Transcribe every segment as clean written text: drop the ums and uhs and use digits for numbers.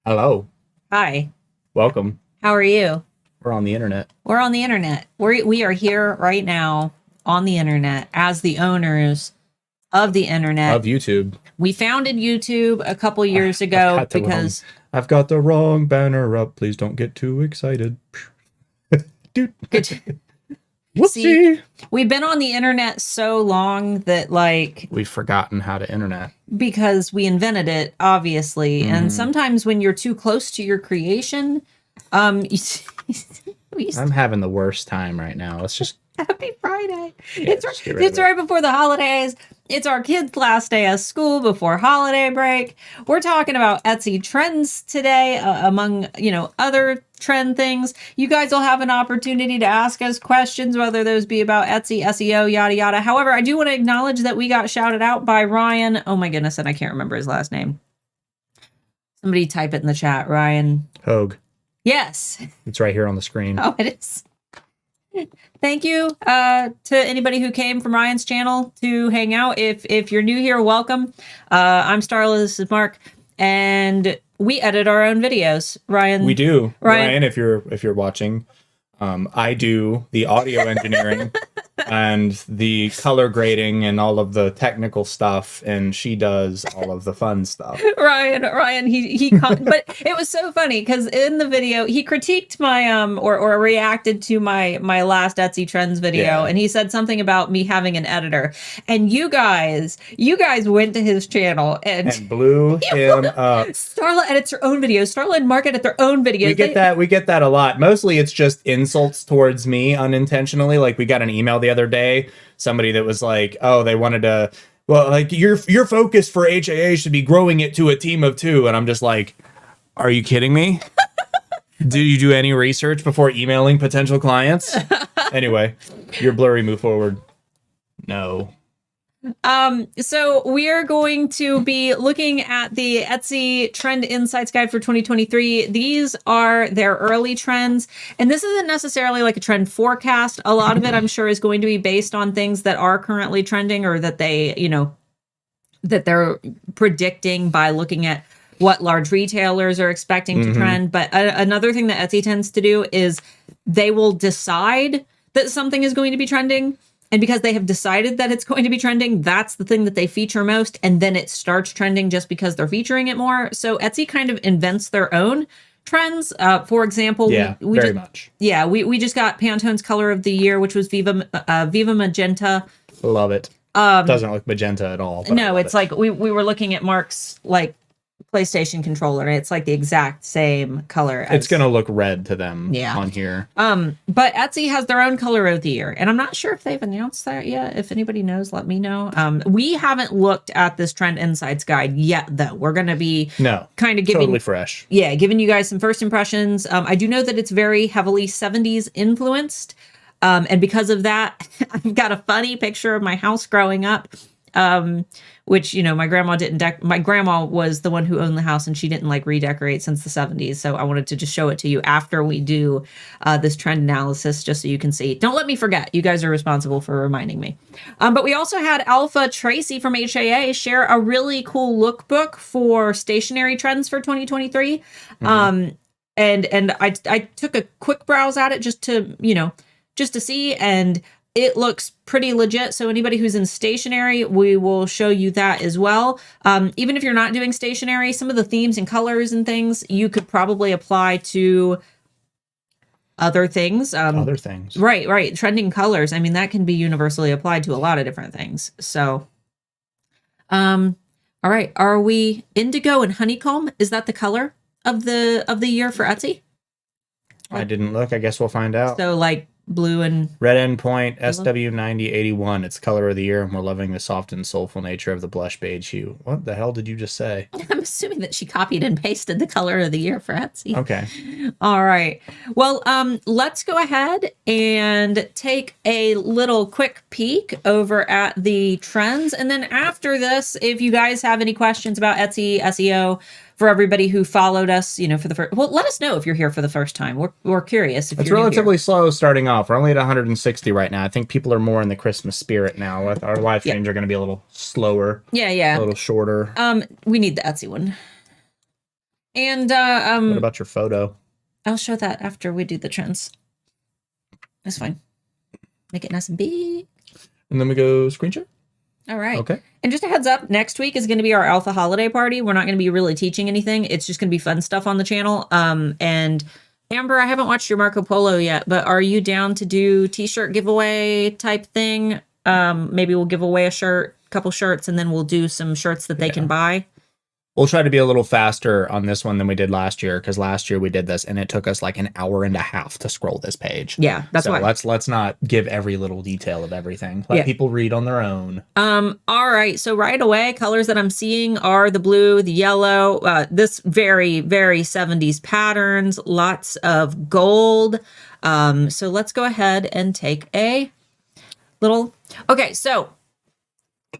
Hello. Hi. Welcome. How are you? We're on the internet. We're on the internet. We are here right now on the internet as the owners of the internet. Of YouTube. We founded YouTube a couple years ago because I've got the wrong banner up. Please don't get too excited. Dude. Whoopsie. See, we've been on the internet so long that we've forgotten how to internet. Because we invented it, obviously. And sometimes when you're too close to your creation, I'm having the worst time right now. Let's just Happy Friday. Yeah, It's right before the holidays. It's our kids' last day of school before holiday break. We're talking about Etsy trends today, among, other trend things. You guys will have an opportunity to ask us questions, whether those be about Etsy, SEO, yada, yada. However, I do want to acknowledge that we got shouted out by Ryan. Oh my goodness, and I can't remember his last name. Somebody type it in the chat, Ryan. Hogue. Yes. It's right here on the screen. Oh, it is. Thank you to anybody who came from Ryan's channel to hang out. If you're new here, welcome. I'm Starla, this is Mark, and we edit our own videos. Ryan. We do. Ryan, if you're watching, I do the audio engineering and the color grading and all of the technical stuff, and she does all of the fun stuff. Ryan, but it was so funny because in the video he critiqued my or reacted to my last Etsy trends video, and he said something about me having an editor, and you guys went to his channel and blew him up. Starla edits her own videos. Starla and Mark edit their own videos. We get that a lot. Mostly it's just insults towards me unintentionally. Like we got an email the other day, somebody that was like, oh, they wanted to, well, like your focus for HAA should be growing it to a team of 2. And I'm just like, are you kidding me? Do you do any research before emailing potential clients? Anyway, your blurry move forward. No. So we are going to be looking at the Etsy Trend Insights Guide for 2023. These are their early trends, and this isn't necessarily like a trend forecast. A lot of it, I'm sure, is going to be based on things that are currently trending or that they, that they're predicting by looking at what large retailers are expecting to trend. But another thing that Etsy tends to do is they will decide that something is going to be trending. And because they have decided that it's going to be trending, that's the thing that they feature most. And then it starts trending just because they're featuring it more. So Etsy kind of invents their own trends. For example, we just got Pantone's color of the year, which was Viva Magenta. Love it. Doesn't look magenta at all. No, it's like we were looking at Mark's PlayStation controller, and it's like the exact same color. It's gonna look red to them on here. But Etsy has their own color of the year, and I'm not sure if they've announced that yet. If anybody knows, let me know. We haven't looked at this Trend Insights Guide yet, though. We're gonna be kind of giving totally fresh. Yeah, giving you guys some first impressions. I do know that it's very heavily 70s influenced, and because of that, I've got a funny picture of my house growing up. Which, my grandma didn't my grandma was the one who owned the house, and she didn't redecorate since the 70s. So I wanted to just show it to you after we do this trend analysis, just so you can see. Don't let me forget. You guys are responsible for reminding me. But we also had Alpha Tracy from HAA share a really cool lookbook for stationery trends for 2023. And I took a quick browse at it just to see, and it looks pretty legit. So anybody who's in stationery, we will show you that as well. Even if you're not doing stationery, some of the themes and colors and things you could probably apply to other things. Right. Trending colors. I mean, that can be universally applied to a lot of different things. So, all right. Are we indigo and honeycomb? Is that the color of the year for Etsy? I didn't look. I guess we'll find out. So blue and red endpoint SW9081. It's color of the year, and we're loving the soft and soulful nature of the blush beige hue. What the hell did you just say? I'm assuming that she copied and pasted the color of the year for Etsy. Okay. All right. Well, let's go ahead and take a little quick peek over at the trends, and then after this, if you guys have any questions about Etsy SEO, for everybody who followed us, for the first, well, let us know if you're here for the first time. We're curious. It's relatively slow starting off. We're only at 160 right now. I think people are more in the Christmas spirit now. Our live streams are going to be a little slower. Yeah. A little shorter. We need the Etsy one. And What about your photo? I'll show that after we do the trends. That's fine. Make it nice and big. And then we go screen share. All right. Okay. And just a heads up, next week is going to be our Alpha holiday party. We're not going to be really teaching anything. It's just going to be fun stuff on the channel. And Amber, I haven't watched your Marco Polo yet, but are you down to do t-shirt giveaway type thing? Maybe we'll give away a shirt, couple shirts, and then we'll do some shirts that they can buy. We'll try to be a little faster on this one than we did last year, because last year we did this and it took us like an hour and a half to scroll this page. Yeah, that's so why. Let's not give every little detail of everything. Let people read on their own. All right. So right away, colors that I'm seeing are the blue, the yellow, this very, very 70s patterns, lots of gold. So let's go ahead and take a little. Okay, so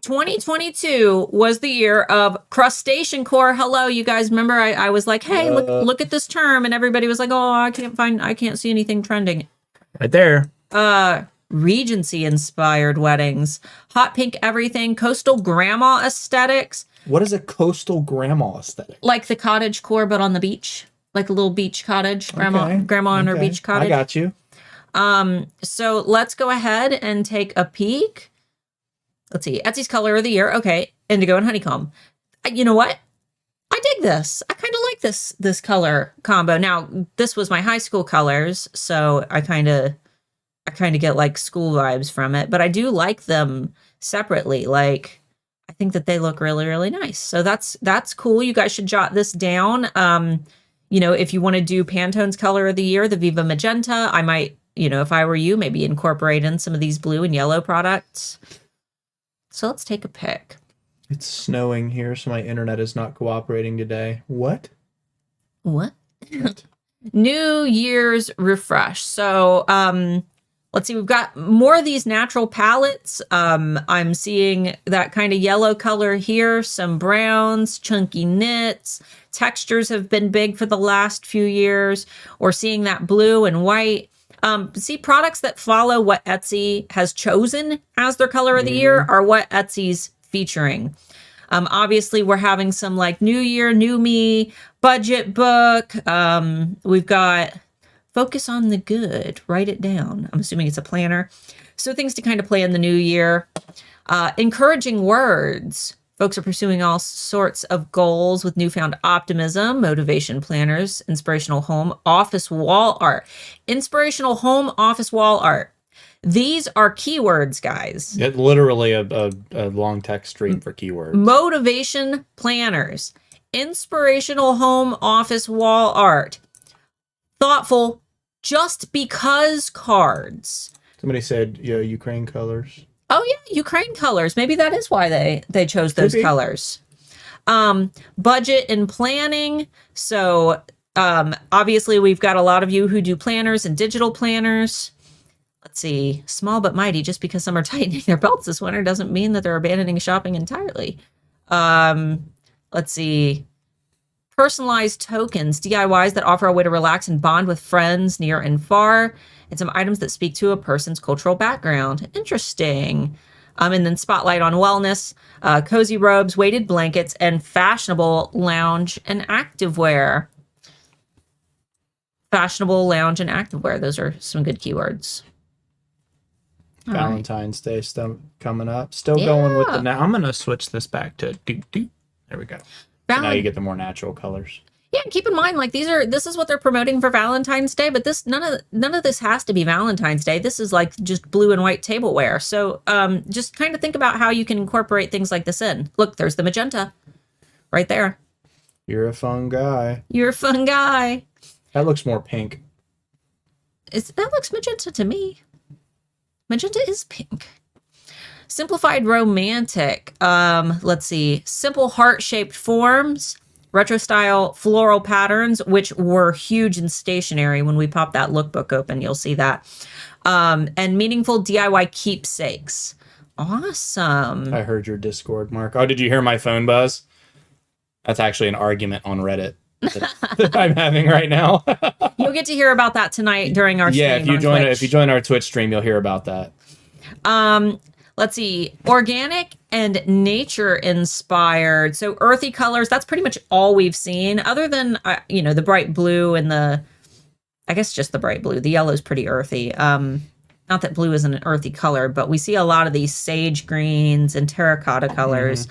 2022 was the year of crustacean core. Hello, you guys. Remember, I was like, hey, look at this term, and everybody was like, oh, I can't see anything trending. Right there. Regency inspired weddings, hot pink everything, coastal grandma aesthetics. What is a coastal grandma aesthetic? Like the cottage core, but on the beach, like a little beach cottage. Grandma on her beach cottage. I got you. So let's go ahead and take a peek. Let's see, Etsy's color of the year. Okay, indigo and honeycomb. You know what? I dig this. I kind of like this color combo. Now, this was my high school colors, so I kind of get like school vibes from it. But I do like them separately. Like, I think that they look really, really nice. So that's cool. You guys should jot this down. You know, if you want to do Pantone's color of the year, the Viva Magenta, I might, you know, if I were you, maybe incorporate in some of these blue and yellow products. So let's take a pic. It's snowing here, so my internet is not cooperating today. What? New Year's refresh. So let's see, we've got more of these natural palettes. I'm seeing that kind of yellow color here, some browns, chunky knits. Textures have been big for the last few years, or seeing that blue and white. See, products that follow what Etsy has chosen as their color of the year are what Etsy's featuring. Obviously, we're having some like New Year, New Me, budget book. We've got focus on the good, write it down. I'm assuming it's a planner. So things to kind of play in the new year. Encouraging words. Folks are pursuing all sorts of goals with newfound optimism, motivation planners, inspirational home, office wall art. Inspirational home, office wall art. These are keywords, guys. It literally a long text stream for keywords. Motivation planners, inspirational home, office wall art, thoughtful, just because cards. Somebody said, Ukraine colors. Oh yeah, Ukraine colors. Maybe that is why they chose those colors. Budget and planning. So obviously we've got a lot of you who do planners and digital planners. Let's see, small but mighty. Just because some are tightening their belts this winter doesn't mean that they're abandoning shopping entirely. Let's see, personalized tokens, DIYs that offer a way to relax and bond with friends near and far. And some items that speak to a person's cultural background. Interesting. And then spotlight on wellness, cozy robes, weighted blankets, and fashionable lounge and activewear. Fashionable lounge and activewear. Those are some good keywords. Valentine's Day stuff coming up. Still going with the now. I'm going to switch this back to do. There we go. So now you get the more natural colors. Yeah, keep in mind, like this is what they're promoting for Valentine's Day, but none of this has to be Valentine's Day. This is like just blue and white tableware. So just kind of think about how you can incorporate things like this in. Look, there's the magenta right there. You're a fun guy. You're a fun guy. That looks more pink. That looks magenta to me. Magenta is pink. Simplified romantic. Let's see. Simple heart-shaped forms. Retro style floral patterns, which were huge in stationery. When we pop that lookbook open, you'll see that. And meaningful DIY keepsakes. Awesome. I heard your Discord, Mark. Oh, did you hear my phone buzz? That's actually an argument on Reddit that I'm having right now. You'll get to hear about that tonight during our stream. Yeah, if you join our Twitch stream, you'll hear about that. Let's see, organic and nature inspired. So earthy colors, that's pretty much all we've seen other than, the bright blue and I guess just the bright blue. The yellow is pretty earthy. Not that blue isn't an earthy color, but we see a lot of these sage greens and terracotta colors.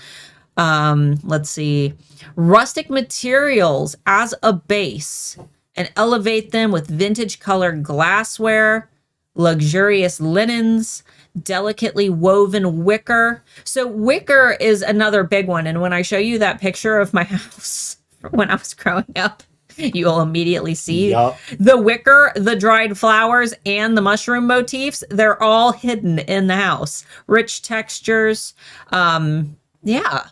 Let's see, rustic materials as a base and elevate them with vintage colored glassware, luxurious linens, delicately woven wicker. So wicker is another big one. And when I show you that picture of my house when I was growing up, you'll immediately see the wicker, the dried flowers, and the mushroom motifs. They're all hidden in the house. Rich textures. Yeah.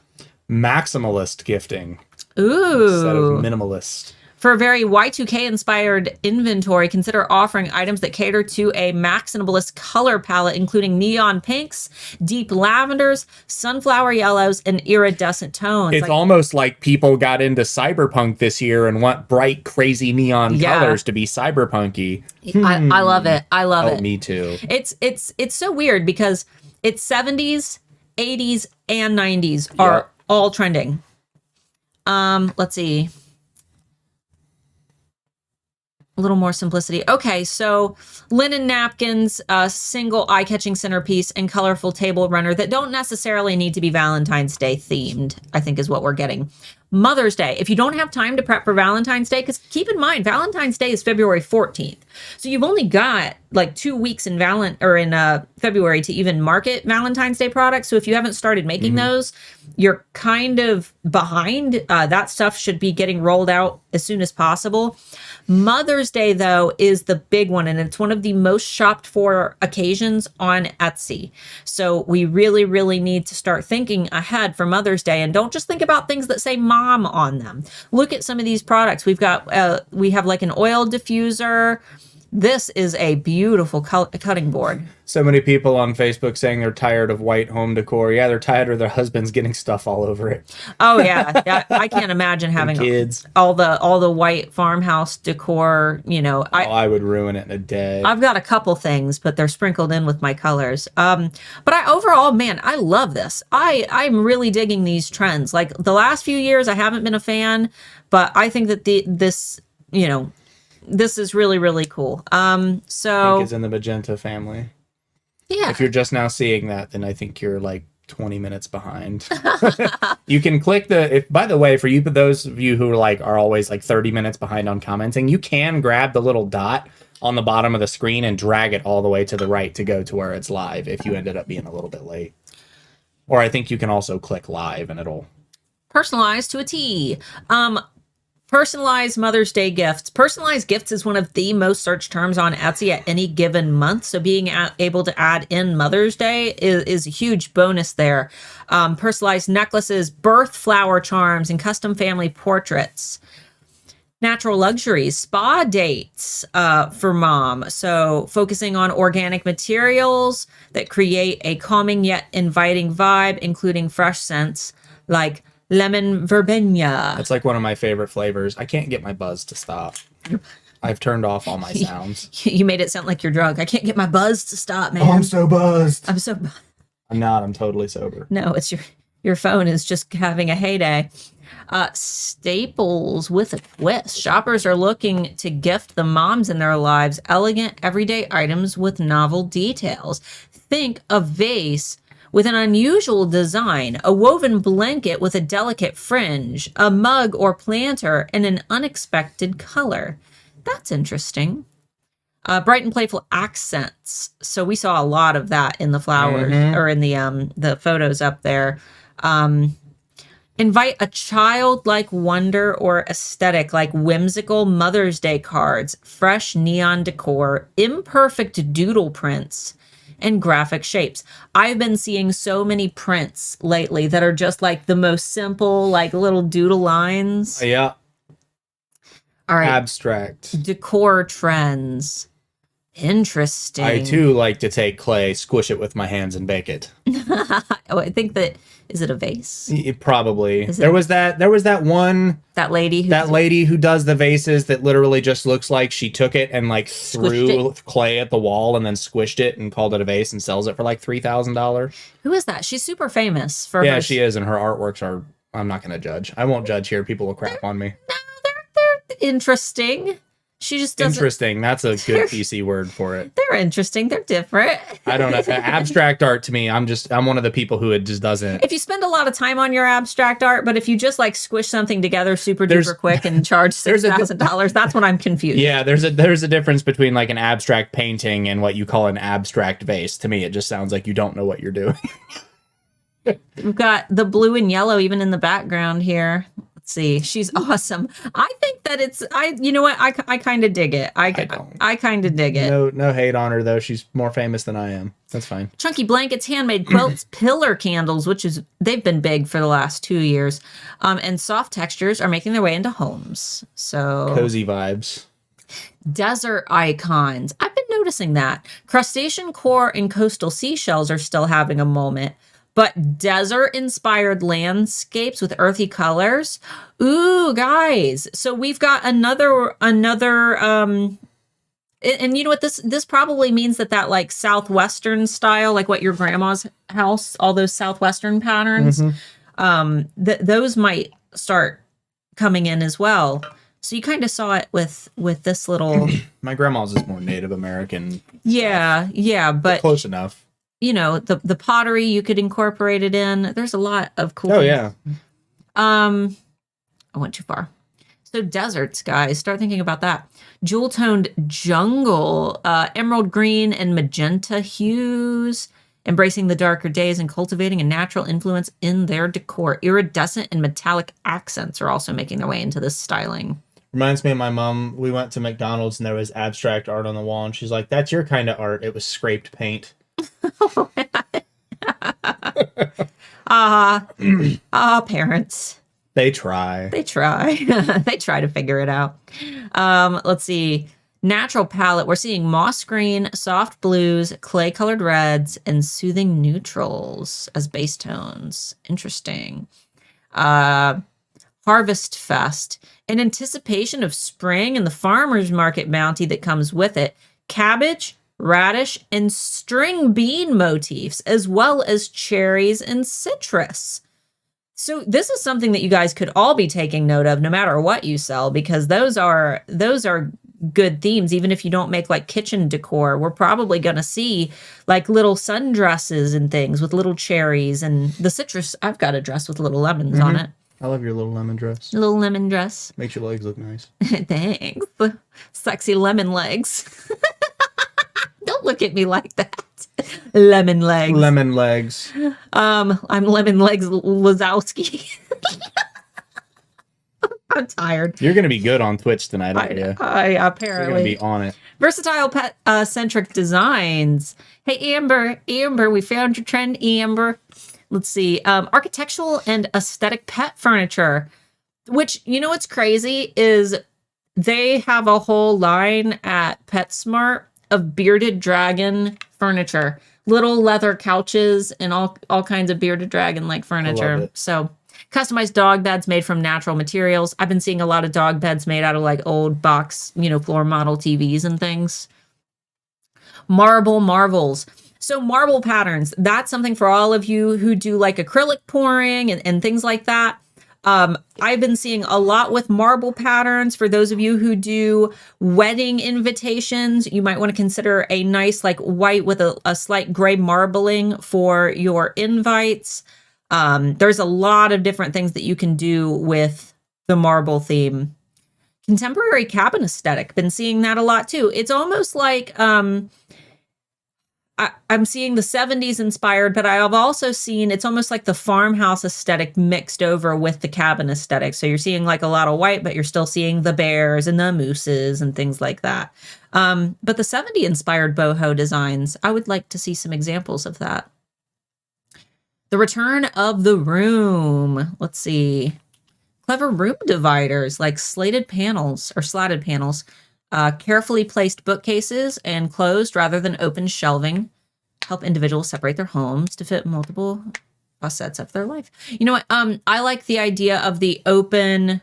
Maximalist gifting. Ooh. Instead of minimalist. For a very Y2K-inspired inventory, consider offering items that cater to a maximalist color palette, including neon pinks, deep lavenders, sunflower yellows, and iridescent tones. It's almost like people got into cyberpunk this year and want bright, crazy neon colors to be cyberpunky. I love it. I love it. Me too. It's so weird because it's 70s, 80s, and 90s are all trending. Let's see. A little more simplicity. Okay, so linen napkins, a single eye-catching centerpiece, and colorful table runner that don't necessarily need to be Valentine's Day themed, I think is what we're getting. Mother's Day. If you don't have time to prep for Valentine's Day, because keep in mind, Valentine's Day is February 14th. So you've only got like 2 weeks in February to even market Valentine's Day products. So if you haven't started making those, you're kind of behind. That stuff should be getting rolled out as soon as possible. Mother's Day, though, is the big one, and it's one of the most shopped for occasions on Etsy. So we really, really need to start thinking ahead for Mother's Day, and don't just think about things that say mom on them. Look at some of these products. We have like an oil diffuser. This is a beautiful cutting board. So many people on Facebook saying they're tired of white home decor. Yeah, they're tired of their husbands getting stuff all over it. Oh yeah, I can't imagine having kids. all the white farmhouse decor. I would ruin it in a day. I've got a couple things, but they're sprinkled in with my colors. But overall, man, I love this. I'm really digging these trends. Like the last few years, I haven't been a fan, but I think that this is really, really cool. I think it's in the magenta family. Yeah. If you're just now seeing that, then I think you're like 20 minutes behind. You can click by the way, for those of you who are always like 30 minutes behind on commenting, you can grab the little dot on the bottom of the screen and drag it all the way to the right to go to where it's live if you ended up being a little bit late. Or I think you can also click live and it'll personalize to a T. Personalized Mother's Day gifts. Personalized gifts is one of the most searched terms on Etsy at any given month. So being able to add in Mother's Day is a huge bonus there. Personalized necklaces, birth flower charms, and custom family portraits. Natural luxuries, spa dates for mom. So focusing on organic materials that create a calming yet inviting vibe, including fresh scents like lemon verbena. That's like one of my favorite flavors. I can't get my buzz to stop. I've turned off all my sounds. You made it sound like you're drunk. I can't get my buzz to stop, man. Oh, I'm so buzzed. I'm not. I'm totally sober. No, it's your phone is just having a heyday. Staples with a twist. Shoppers are looking to gift the moms in their lives elegant, everyday items with novel details. Think a vase with an unusual design, a woven blanket with a delicate fringe, a mug or planter in an unexpected color. That's interesting. Bright and playful accents. So we saw a lot of that in the flowers or in the photos up there. Invite a childlike wonder or aesthetic like whimsical Mother's Day cards, fresh neon decor, imperfect doodle prints, and graphic shapes. I've been seeing so many prints lately that are just like the most simple, like little doodle lines. Yeah. All right. Abstract. Decor trends. Interesting. I too like to take clay, squish it with my hands, and bake it. I think that Is it a vase? Probably. Is There it was that one that lady who does the vases that literally just looks like she took it and like threw clay at the wall and then squished it and called it a vase and sells it for like $3,000. Who is that? She's super famous for Yeah, she is, and her artworks are. I'm not going to judge. I won't judge here. People will crap on me. No, they're interesting. She just doesn't. Interesting. That's a good PC word for it. They're interesting. They're different. I don't know. Abstract art to me, I'm one of the people who it just doesn't. If you spend a lot of time on your abstract art, but if you just like squish something together super duper quick and charge $6,000, that's when I'm confused. Yeah, there's a difference between like an abstract painting and what you call an abstract vase. To me, it just sounds like you don't know what you're doing. We've got the blue and yellow even in the background here. Let's see. She's awesome. I think that you know what? I kind of dig it. I kind of dig it. No hate on her though. She's more famous than I am. That's fine. Chunky blankets, handmade quilts, pillar candles, they've been big for the last 2 years. And soft textures are making their way into homes. So cozy vibes. Desert icons. I've been noticing that. Crustacean core and coastal seashells are still having a moment. But desert-inspired landscapes with earthy colors. Ooh, guys. So we've got another and you know what, this probably means that like southwestern style, like what your grandma's house, all those southwestern patterns, those might start coming in as well. So you kind of saw it with this little. My grandma's is more Native American. Yeah, but close enough. You know, the pottery, you could incorporate it in. There's a lot of cool things. Yeah. I went too far. So deserts, guys, start thinking about that. Jewel-toned jungle, emerald green and magenta hues, embracing the darker days and cultivating a natural influence in their decor. Iridescent and metallic accents are also making their way into this styling. Reminds me of my mom. We went to McDonald's and there was abstract art on the wall, and she's like, "That's your kind of art." It was scraped paint. Parents. They try. They try to figure it out. Let's see. Natural palette. We're seeing moss green, soft blues, clay colored reds, and soothing neutrals as base tones. Interesting. Harvest Fest. In anticipation of spring and the farmer's market bounty that comes with it. Cabbage, radish, and string bean motifs, as well as cherries and citrus. So this is something that you guys could all be taking note of no matter what you sell, because those are good themes. Even if you don't make like kitchen decor, we're probably going to see like little sundresses and things with little cherries and the citrus. I've got a dress with little lemons on it. I love your little lemon dress. Little lemon dress. Makes your legs look nice. Thanks. Sexy lemon legs. Don't look at me like that. Lemon legs. Lemon legs. I'm Lemon Legs Lazowski. I'm tired. You're going to be good on Twitch tonight, aren't you? I apparently. You're going to be on it. Versatile pet centric designs. Hey, Amber, we found your trend, Amber. Let's see. Architectural and aesthetic pet furniture, which, you know what's crazy is they have a whole line at PetSmart of bearded dragon furniture, little leather couches and all kinds of bearded dragon like furniture. So customized dog beds made from natural materials. I've been seeing a lot of dog beds made out of like old box, floor model TVs and things. Marble marvels. So marble patterns, that's something for all of you who do like acrylic pouring and things like that. I've been seeing a lot with marble patterns. For those of you who do wedding invitations, you might want to consider a nice like white with a slight gray marbling for your invites. There's a lot of different things that you can do with the marble theme. Contemporary cabin aesthetic, been seeing that a lot too. It's almost like I'm seeing the 70s inspired, but I have also seen it's almost like the farmhouse aesthetic mixed over with the cabin aesthetic. So you're seeing like a lot of white, but you're still seeing the bears and the mooses and things like that. But the 70 inspired boho designs, I would like to see some examples of that. The return of the room. Let's see. Clever room dividers like slatted panels or slatted panels. Carefully placed bookcases and closed rather than open shelving help individuals separate their homes to fit multiple Facets of their life. You know what? I like the idea of the open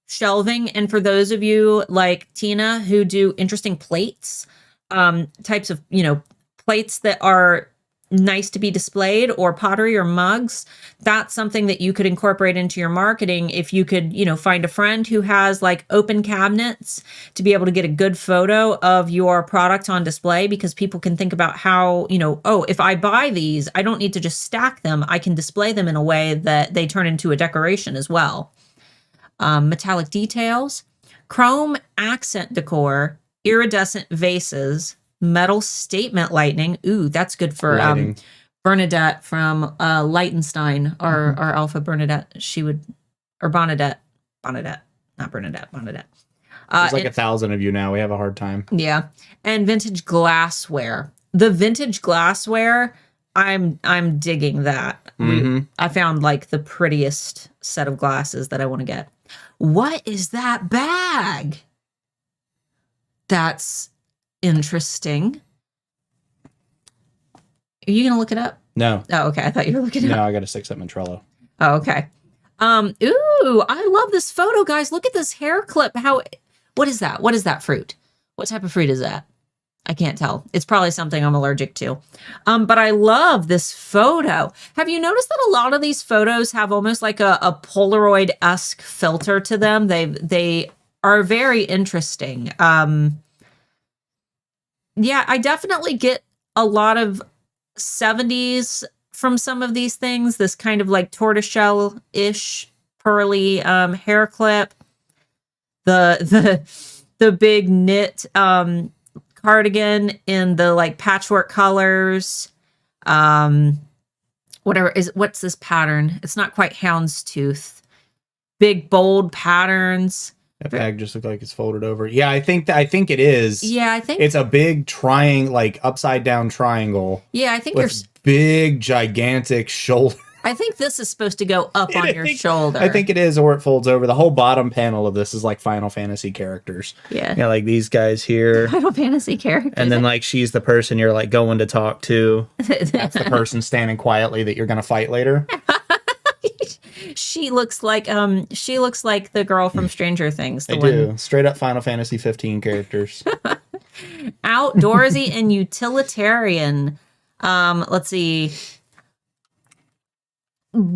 shelving. And for those of you like Tina who do interesting plates, types of, plates that are nice to be displayed, or pottery or mugs, that's something that you could incorporate into your marketing. If you could, find a friend who has like open cabinets to be able to get a good photo of your product on display, because people can think about how, oh, if I buy these, I don't need to just stack them. I can display them in a way that they turn into a decoration as well. Metallic details, chrome accent decor, iridescent vases, metal statement lighting. Ooh, that's good for Bernadette from Liechtenstein, or Alpha Bernadette. Bernadette, not Bernadette, Bernadette. There's like 1,000 of you now. We have a hard time. Yeah. And vintage glassware. The vintage glassware, I'm digging that. I found like the prettiest set of glasses that I want to get. What is that bag? That's interesting. Are you gonna look it up? No. Oh, okay. I thought you were looking it up. No, I got to stick something in Trello. Oh, okay. Ooh, I love this photo, guys. Look at this hair clip. What is that? What is that fruit? What type of fruit is that? I can't tell. It's probably something I'm allergic to. But I love this photo. Have you noticed that a lot of these photos have almost like a Polaroid-esque filter to them? They are very interesting. Yeah, I definitely get a lot of 70s from some of these things. This kind of like tortoiseshell-ish pearly hair clip. The big knit cardigan in the like patchwork colors. What's this pattern? It's not quite houndstooth. Big bold patterns. That bag just looked like it's folded over. Yeah, I think it is. Yeah, I think it's a big triangle, like upside down triangle. Yeah, I think with big, gigantic shoulder. I think this is supposed to go up on your shoulder. I think it is, or it folds over. The whole bottom panel of this is like Final Fantasy characters. Yeah, like these guys here. Final Fantasy characters. And then like she's the person you're like going to talk to. That's the person standing quietly that you're gonna fight later. She looks like the girl from Stranger Things. They do. Straight up Final Fantasy 15 characters. Outdoorsy and utilitarian. Let's see.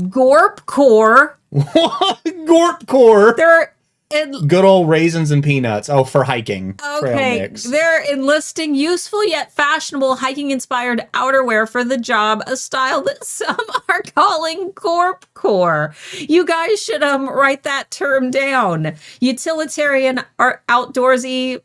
Gorp core. Gorp core. They're good old raisins and peanuts. Oh, for hiking. Okay, they're enlisting useful yet fashionable hiking-inspired outerwear for the job, a style that some are calling Gorp core. You guys should write that term down. Utilitarian or outdoorsy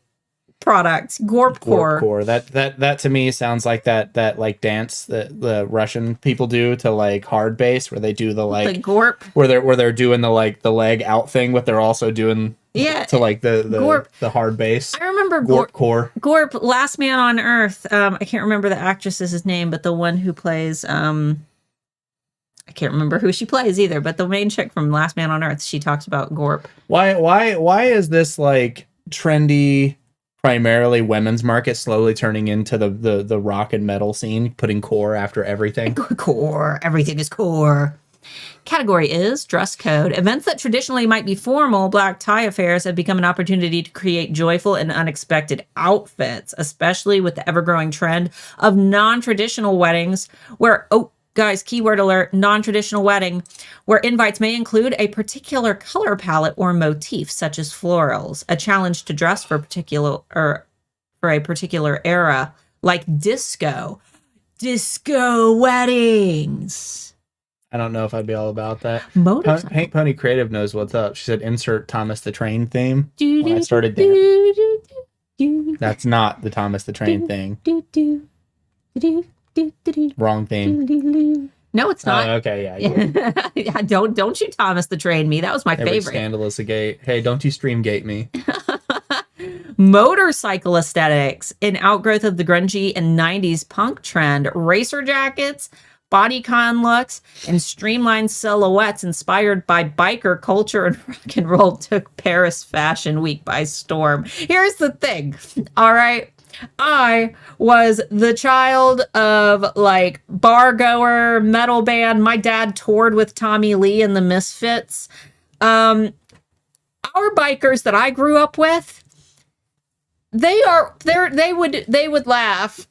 products. Gorp core. That to me sounds like that like dance that the Russian people do to like hard bass, where they do the gorp, where they're doing the like the leg out thing, but they're also doing to like the hard bass. I remember Gorp core. Gorp, Last Man on Earth. I can't remember the actress's name, but the one who plays I can't remember who she plays either, but the main chick from Last Man on Earth, she talks about Gorp. Why is this like trendy, primarily women's market slowly turning into the rock and metal scene, putting core after everything? Core. Everything is core. Category is dress code. Events that traditionally might be formal, black tie affairs, have become an opportunity to create joyful and unexpected outfits, especially with the ever-growing trend of non-traditional weddings where, guys, keyword alert, non-traditional wedding, where invites may include a particular color palette or motif, such as florals, a challenge to dress for a particular era, like disco weddings. I don't know if I'd be all about that. Paint Pony Creative knows what's up. She said, insert Thomas the Train theme. When I started dancing. That's not the Thomas the Train thing. Wrong theme. No, it's not. Okay, yeah. Yeah, don't you Thomas the Train me. That was my favorite. Scandalous a gate. Hey, don't you stream gate me. Motorcycle aesthetics, an outgrowth of the grungy and 90s punk trend. Racer jackets, bodycon looks, and streamlined silhouettes inspired by biker culture and rock and roll took Paris Fashion Week by storm. Here's the thing. All right. I was the child of like bar goer, metal band. My dad toured with Tommy Lee and the Misfits. Our bikers that I grew up with, they would laugh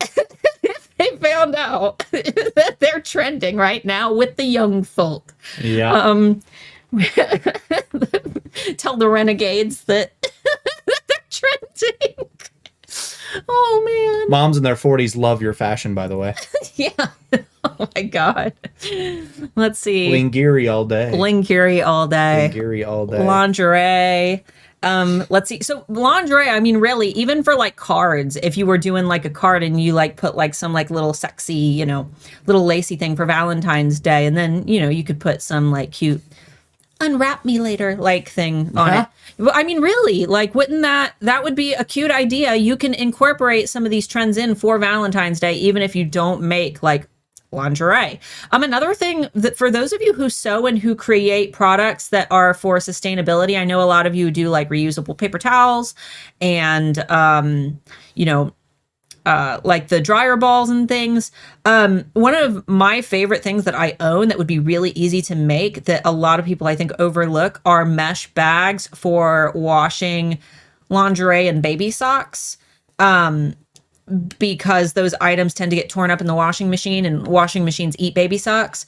if they found out that they're trending right now with the young folk. Yeah. Tell the renegades that they're trending. Oh man. Moms in their 40s love your fashion, by the way. Yeah. Oh my god. Let's see. Lingerie all day. Lingerie all day. Lingerie all day. Lingerie. Let's see. So lingerie, I mean, really, even for like cards, if you were doing like a card and you like put like some like little sexy, you know, little lacy thing for Valentine's Day, and then, you know, you could put some like cute unwrap me later like thing on it. I mean, really, like, wouldn't that would be a cute idea? You can incorporate some of these trends in for Valentine's Day, even if you don't make like lingerie. Another thing that for those of you who sew and who create products that are for sustainability, I know a lot of you do like reusable paper towels and, you know, like the dryer balls and things. One of my favorite things that I own that would be really easy to make that a lot of people I think overlook are mesh bags for washing lingerie and baby socks. Because those items tend to get torn up in the washing machine and washing machines eat baby socks.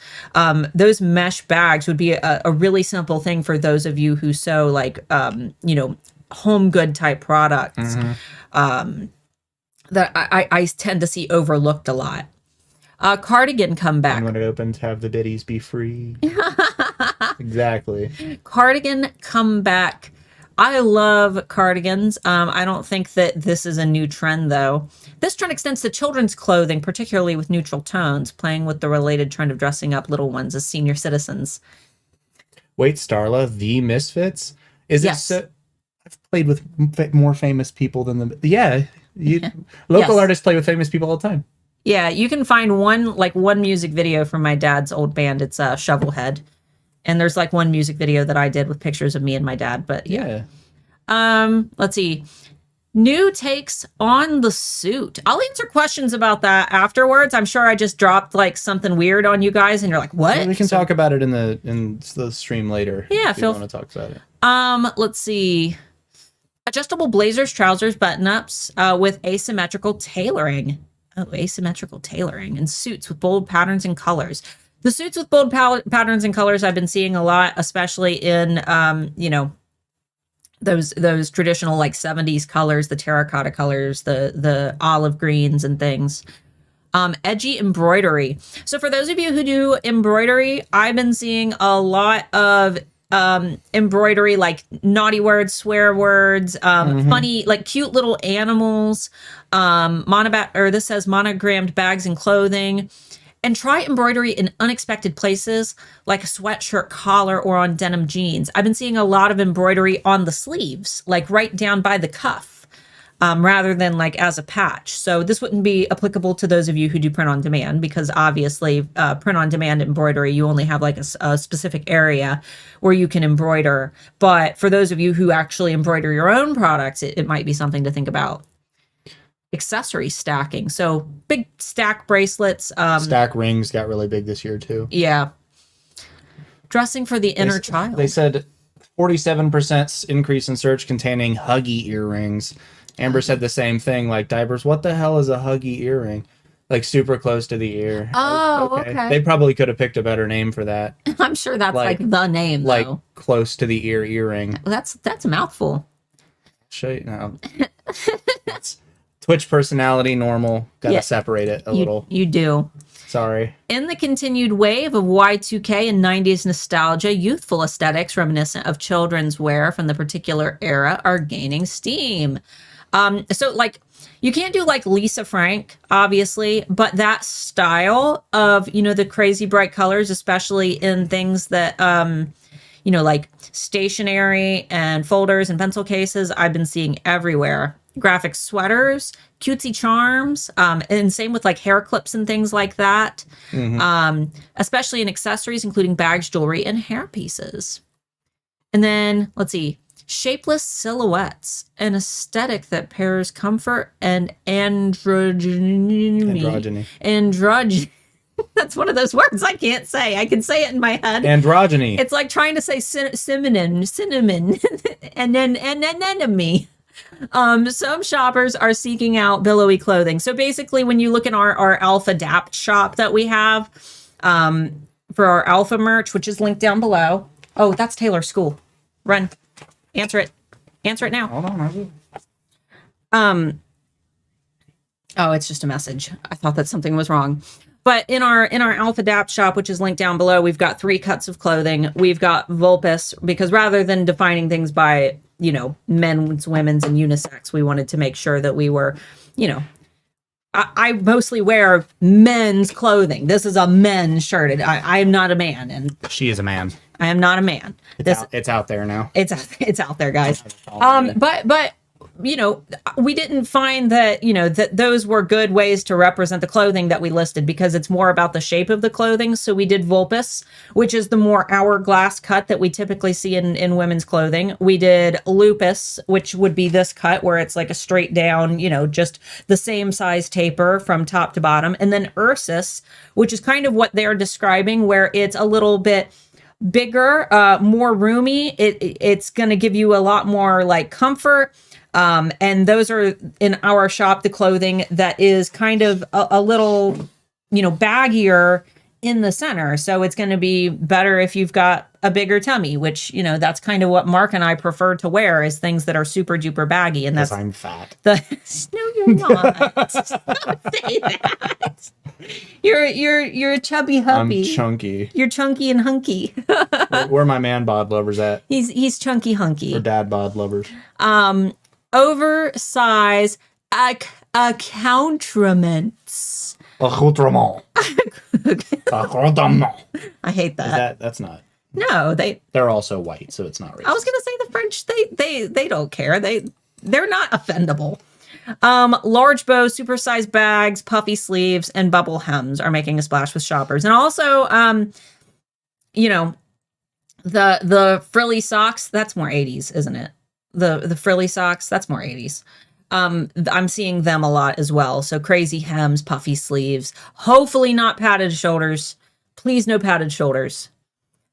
Those mesh bags would be a really simple thing for those of you who sew like, you know, home good type products. That I tend to see overlooked a lot. Cardigan comeback. And when it opens, have the biddies be free. Exactly. Cardigan comeback. I love cardigans. I don't think that this is a new trend, though. This trend extends to children's clothing, particularly with neutral tones, playing with the related trend of dressing up little ones as senior citizens. Wait, Starla, the Misfits? Is Yes. it? I've played with more famous people than the. Yeah, local Yes. artists play with famous people all the time. Yeah, you can find one music video from my dad's old band. It's Shovelhead. And there's like one music video that I did with pictures of me and my dad, but yeah. Let's see. New takes on the suit. I'll answer questions about that afterwards. I'm sure I just dropped like something weird on you guys and you're like, what? Well, we can talk about it in the stream later. Yeah, if you want to talk about it. Let's see. Adjustable blazers, trousers, button-ups with asymmetrical tailoring. Oh, asymmetrical tailoring and suits with bold patterns and colors. The suits with bold patterns and colors I've been seeing a lot, especially in, you know, those traditional like 70s colors, the terracotta colors, the olive greens and things. Edgy embroidery. So for those of you who do embroidery, I've been seeing a lot of embroidery, like naughty words, swear words, funny, like cute little animals, this says monogrammed bags and clothing. And try embroidery in unexpected places, like a sweatshirt collar or on denim jeans. I've been seeing a lot of embroidery on the sleeves, like right down by the cuff, rather than like as a patch. So this wouldn't be applicable to those of you who do print on demand, because obviously print on demand embroidery, you only have like a specific area where you can embroider. But for those of you who actually embroider your own products, it might be something to think about. Accessory stacking. So big stack bracelets. Stack rings got really big this year too. Yeah. Dressing for the inner child. They said 47% increase in search containing huggy earrings. Amber said the same thing, like diapers. What the hell is a huggy earring? Like super close to the ear. Oh, okay. They probably could have picked a better name for that. I'm sure that's like the name, like though. Close to the ear earring. That's a mouthful. Show you now. Twitch personality, normal. Gotta separate it a little. You do. Sorry. In the continued wave of Y2K and 90s nostalgia, youthful aesthetics reminiscent of children's wear from the particular era are gaining steam. So like, you can't do like Lisa Frank, obviously, but that style of, you know, the crazy bright colors, especially in things that, you know, like stationery and folders and pencil cases, I've been seeing everywhere. Graphic sweaters, cutesy charms, and same with like hair clips and things like that. Especially in accessories, including bags, jewelry, and hair pieces. And then let's see, Shapeless silhouettes, an aesthetic that pairs comfort and androgyny. Androgyny. That's one of those words I can't say. I can say it in my head. Androgyny. It's like trying to say cinnamon, and then anemone. Some shoppers are seeking out billowy clothing. So basically, when you look in our Alpha Adapt shop that we have for our Alpha merch, which is linked down below. Oh, that's Taylor's school. Run. Answer it. Answer it now. Hold on. Oh, it's just a message. I thought that something was wrong. But in our Alpha Adapt shop, which is linked down below, we've got 3 cuts of clothing. We've got Vulpus, because rather than defining things by, men's, women's, and unisex, we wanted to make sure that we were, I mostly wear men's clothing. This is a men's shirt. I am not a man, and she is a man. I am not a man. It's out there now. It's out there, guys. But we didn't find that, that those were good ways to represent the clothing that we listed, because it's more about the shape of the clothing. So we did Vulpus, which is the more hourglass cut that we typically see in women's clothing. We did Lupus, which would be this cut where it's like a straight down, just the same size taper from top to bottom. And then Ursus, which is kind of what they're describing, where it's a little bit bigger, more roomy. It's going to give you a lot more like comfort. And those are in our shop, the clothing that is kind of a little, baggier in the center. So it's going to be better if you've got a bigger tummy, which, that's kind of what Mark and I prefer to wear, is things that are super duper baggy. And that's I'm fat. No, you're not. Don't say that. You're a chubby huppy. I'm chunky. You're chunky and hunky. Where are my man bod lovers at? He's chunky hunky. Or dad bod lovers. Oversized accoutrements. Accoutrement. I hate that. That's not. No, they're also white, so it's not racist. I was gonna say the French, they don't care. They're not offendable. Large bows, supersized bags, puffy sleeves, and bubble hems are making a splash with shoppers. And also, the frilly socks, that's more 80s, isn't it? The frilly socks, that's more 80s. I'm seeing them a lot as well. So crazy hems, puffy sleeves, hopefully not padded shoulders. Please, no padded shoulders.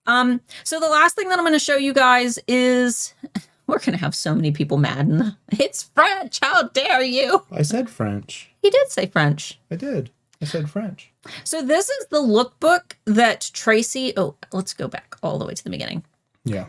So the last thing that I'm going to show you guys is, we're going to have so many people mad. It's French. How dare you? I said French. He did say French. I did. I said French. So this is the lookbook that Tracy, let's go back all the way to the beginning. Yeah.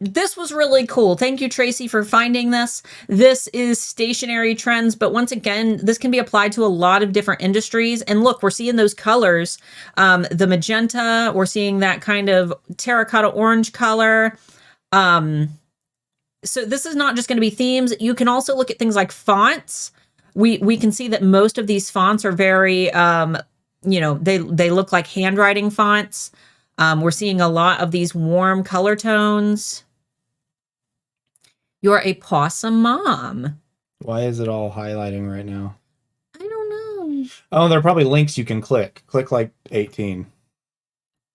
This was really cool. Thank you, Tracy, for finding this. This is stationery trends, but once again, this can be applied to a lot of different industries. And look, we're seeing those colors, the magenta, we're seeing that kind of terracotta orange color. So this is not just going to be themes. You can also look at things like fonts. We can see that most of these fonts are very, they look like handwriting fonts. We're seeing a lot of these warm color tones. You're a possum mom. Why is it all highlighting right now? I don't know. Oh, there are probably links you can click. Click like 18.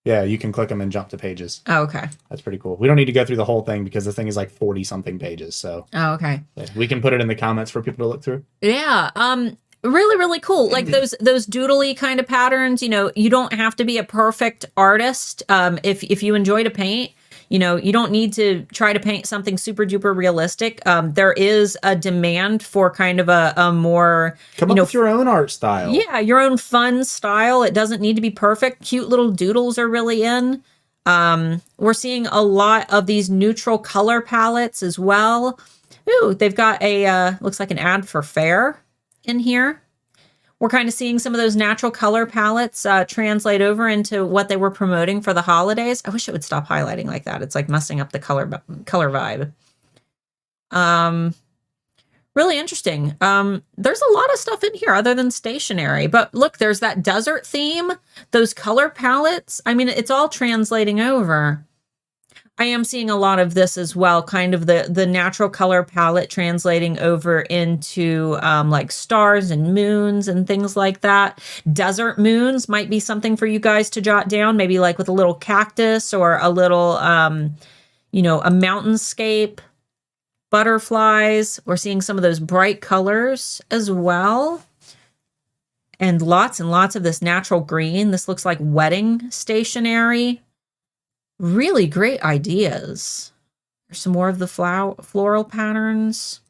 Yeah, you can click them and jump to pages. Oh, okay. That's pretty cool. We don't need to go through the whole thing because the thing is like 40 something pages. So oh, okay. We can put it in the comments for people to look through. Yeah. Really, really cool. Like those doodly kind of patterns, you don't have to be a perfect artist. If you enjoy to paint, you don't need to try to paint something super duper realistic. There is a demand for kind of a more, come up with your own art style. Yeah. Your own fun style. It doesn't need to be perfect. Cute little doodles are really in. We're seeing a lot of these neutral color palettes as well. Ooh, they've got looks like an ad for Fair in here. We're kind of seeing some of those natural color palettes translate over into what they were promoting for the holidays. I wish it would stop highlighting like that. It's like messing up the color vibe. Really interesting. There's a lot of stuff in here other than stationery. But look, there's that desert theme, those color palettes. I mean, it's all translating over. I am seeing a lot of this as well, kind of the natural color palette translating over into like stars and moons and things like that. Desert moons might be something for you guys to jot down, maybe like with a little cactus or a little, you know, a mountainscape, butterflies. We're seeing some of those bright colors as well. And lots of this natural green. This looks like wedding stationery. Really great ideas. There's some more of the floral patterns.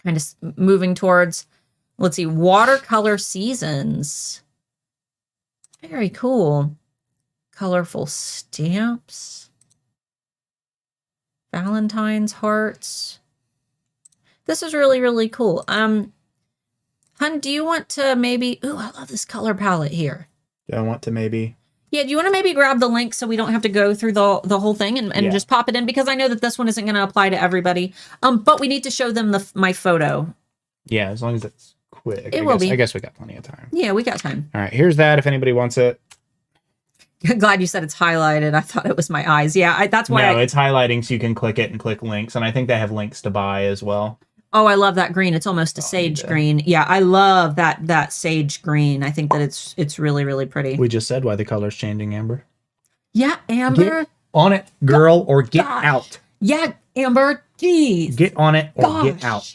Kind of moving towards, let's see, watercolor seasons. Very cool. Colorful stamps. Valentine's hearts. This is really, really cool. Hun, do you want to maybe... Ooh, I love this color palette here. Do I want to maybe... Yeah, do you want to maybe grab the link so we don't have to go through the whole thing and just pop it in? Because I know that this one isn't going to apply to everybody. But we need to show them my photo. Yeah, as long as it's quick. It will be. I guess we got plenty of time. Yeah, we got time. All right, here's that if anybody wants it. Glad you said it's highlighted. I thought it was my eyes. Yeah, that's why. No, it's highlighting so you can click it and click links. And I think they have links to buy as well. Oh, I love that green. It's almost a sage green. Yeah, I love that sage green. I think that it's really, really pretty. We just said why the color's changing, Amber. Yeah, Amber. Get on it, girl, or get out. Yeah, Amber. Jeez. Get on it or get out.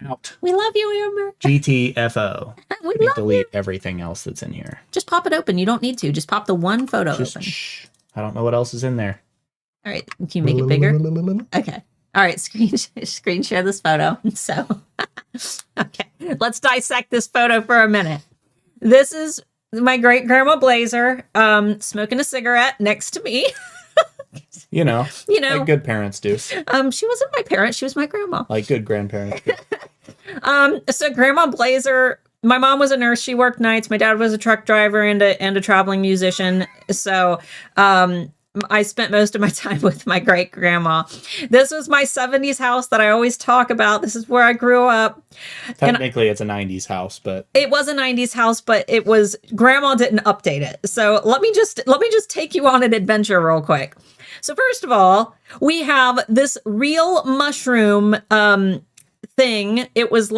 Out. We love you, Amber. GTFO. We love delete you. Everything else that's in here. Just pop it open. You don't need to. Just pop the one photo open. Shh. I don't know what else is in there. All right. Can you make it bigger? Okay. All right. Screen share this photo. So, okay. Let's dissect this photo for a minute. This is my great grandma Blazer smoking a cigarette next to me. You know, like good parents do. She wasn't my parent. She was my grandma. Like good grandparents do. So Grandma Blazer, my mom was a nurse. She worked nights. My dad was a truck driver and a traveling musician. So, I spent most of my time with my great grandma. This was my 70s house that I always talk about. This is where I grew up. Technically, it's a 90s house, but it was a 90s house, but it was grandma didn't update it. So let me just take you on an adventure real quick. So first of all, we have this real mushroom thing. It was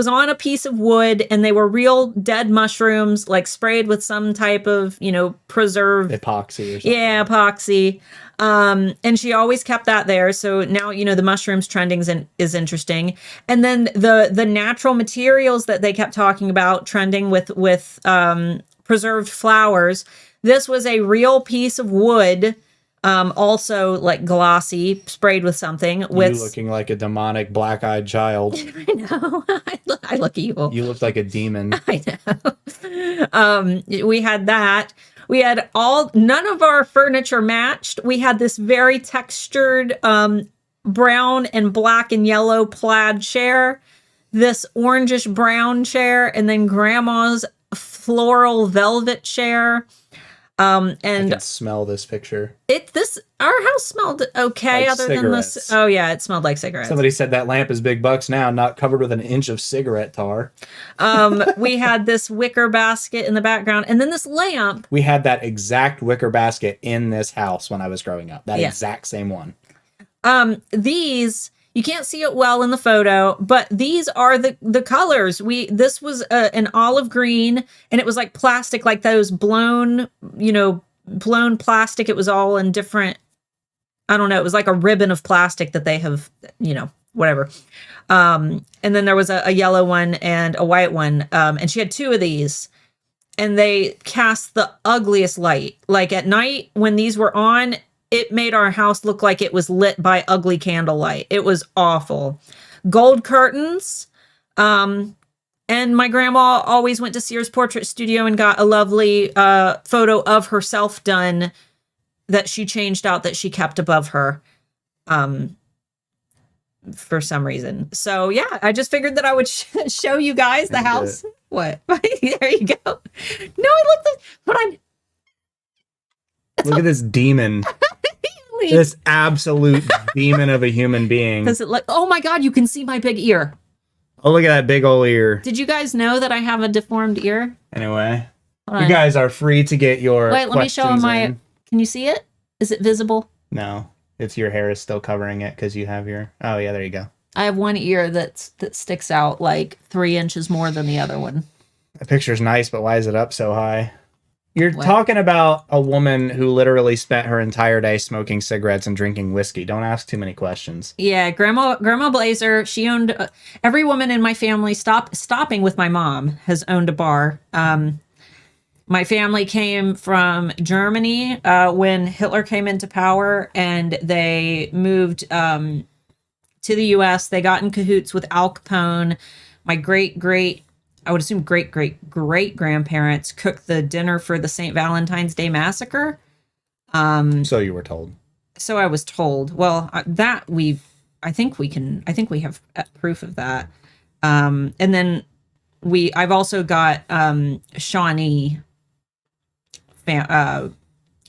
on a piece of wood and they were real dead mushrooms, like sprayed with some type of, preserved epoxy or something. Yeah, epoxy. And she always kept that there. So now, the mushrooms trending is interesting. And then the natural materials that they kept talking about trending with preserved flowers. This was a real piece of wood. Also like glossy, sprayed with something. With you looking like a demonic black-eyed child. I know. I look evil. You look like a demon. I know. We had that. We had none of our furniture matched. We had this very textured brown and black and yellow plaid chair, this orangish brown chair, and then grandma's floral velvet chair. And I can smell this picture. Our house smelled okay, like other cigarettes. than this. Oh yeah, it smelled like cigarettes. Somebody said that lamp is big bucks now, not covered with an inch of cigarette tar. We had this wicker basket in the background, and then this lamp. We had that exact wicker basket in this house when I was growing up. That exact same one. These, you can't see it well in the photo, but these are the colors. This was an olive green, and it was like plastic, like those blown plastic. It was all in different, I don't know. It was like a ribbon of plastic that they have, whatever. And then there was a yellow one and a white one. And she had two of these, and they cast the ugliest light. Like at night when these were on, it made our house look like it was lit by ugly candlelight. It was awful. Gold curtains. And my grandma always went to Sears Portrait Studio and got a lovely photo of herself done that she changed out, that she kept above her for some reason. So yeah, I just figured that I would show you guys the house. What? There you go. No, Look at this demon. This absolute demon of a human being. Does it look? Oh my God, you can see my big ear. Oh, look at that big old ear. Did you guys know that I have a deformed ear? Anyway, you guys are free to get your Wait, let me show my... Can you see it? Is it visible? No, it's your hair is still covering it because you have your... Oh, yeah, there you go. I have one ear that sticks out like 3 inches more than the other one. The picture's nice, but why is it up so high? You're What? talking about a woman who literally spent her entire day smoking cigarettes and drinking whiskey. Don't ask too many questions. Yeah, Grandma Blazer. She owned every woman in my family. Stopping with my mom has owned a bar. My family came from Germany when Hitler came into power, and they moved to the U.S. They got in cahoots with Al Capone. My I would assume great grandparents cooked the dinner for the St. Valentine's Day Massacre. So you were told. So I was told. Well, I think we have proof of that. And then I've also got Shawnee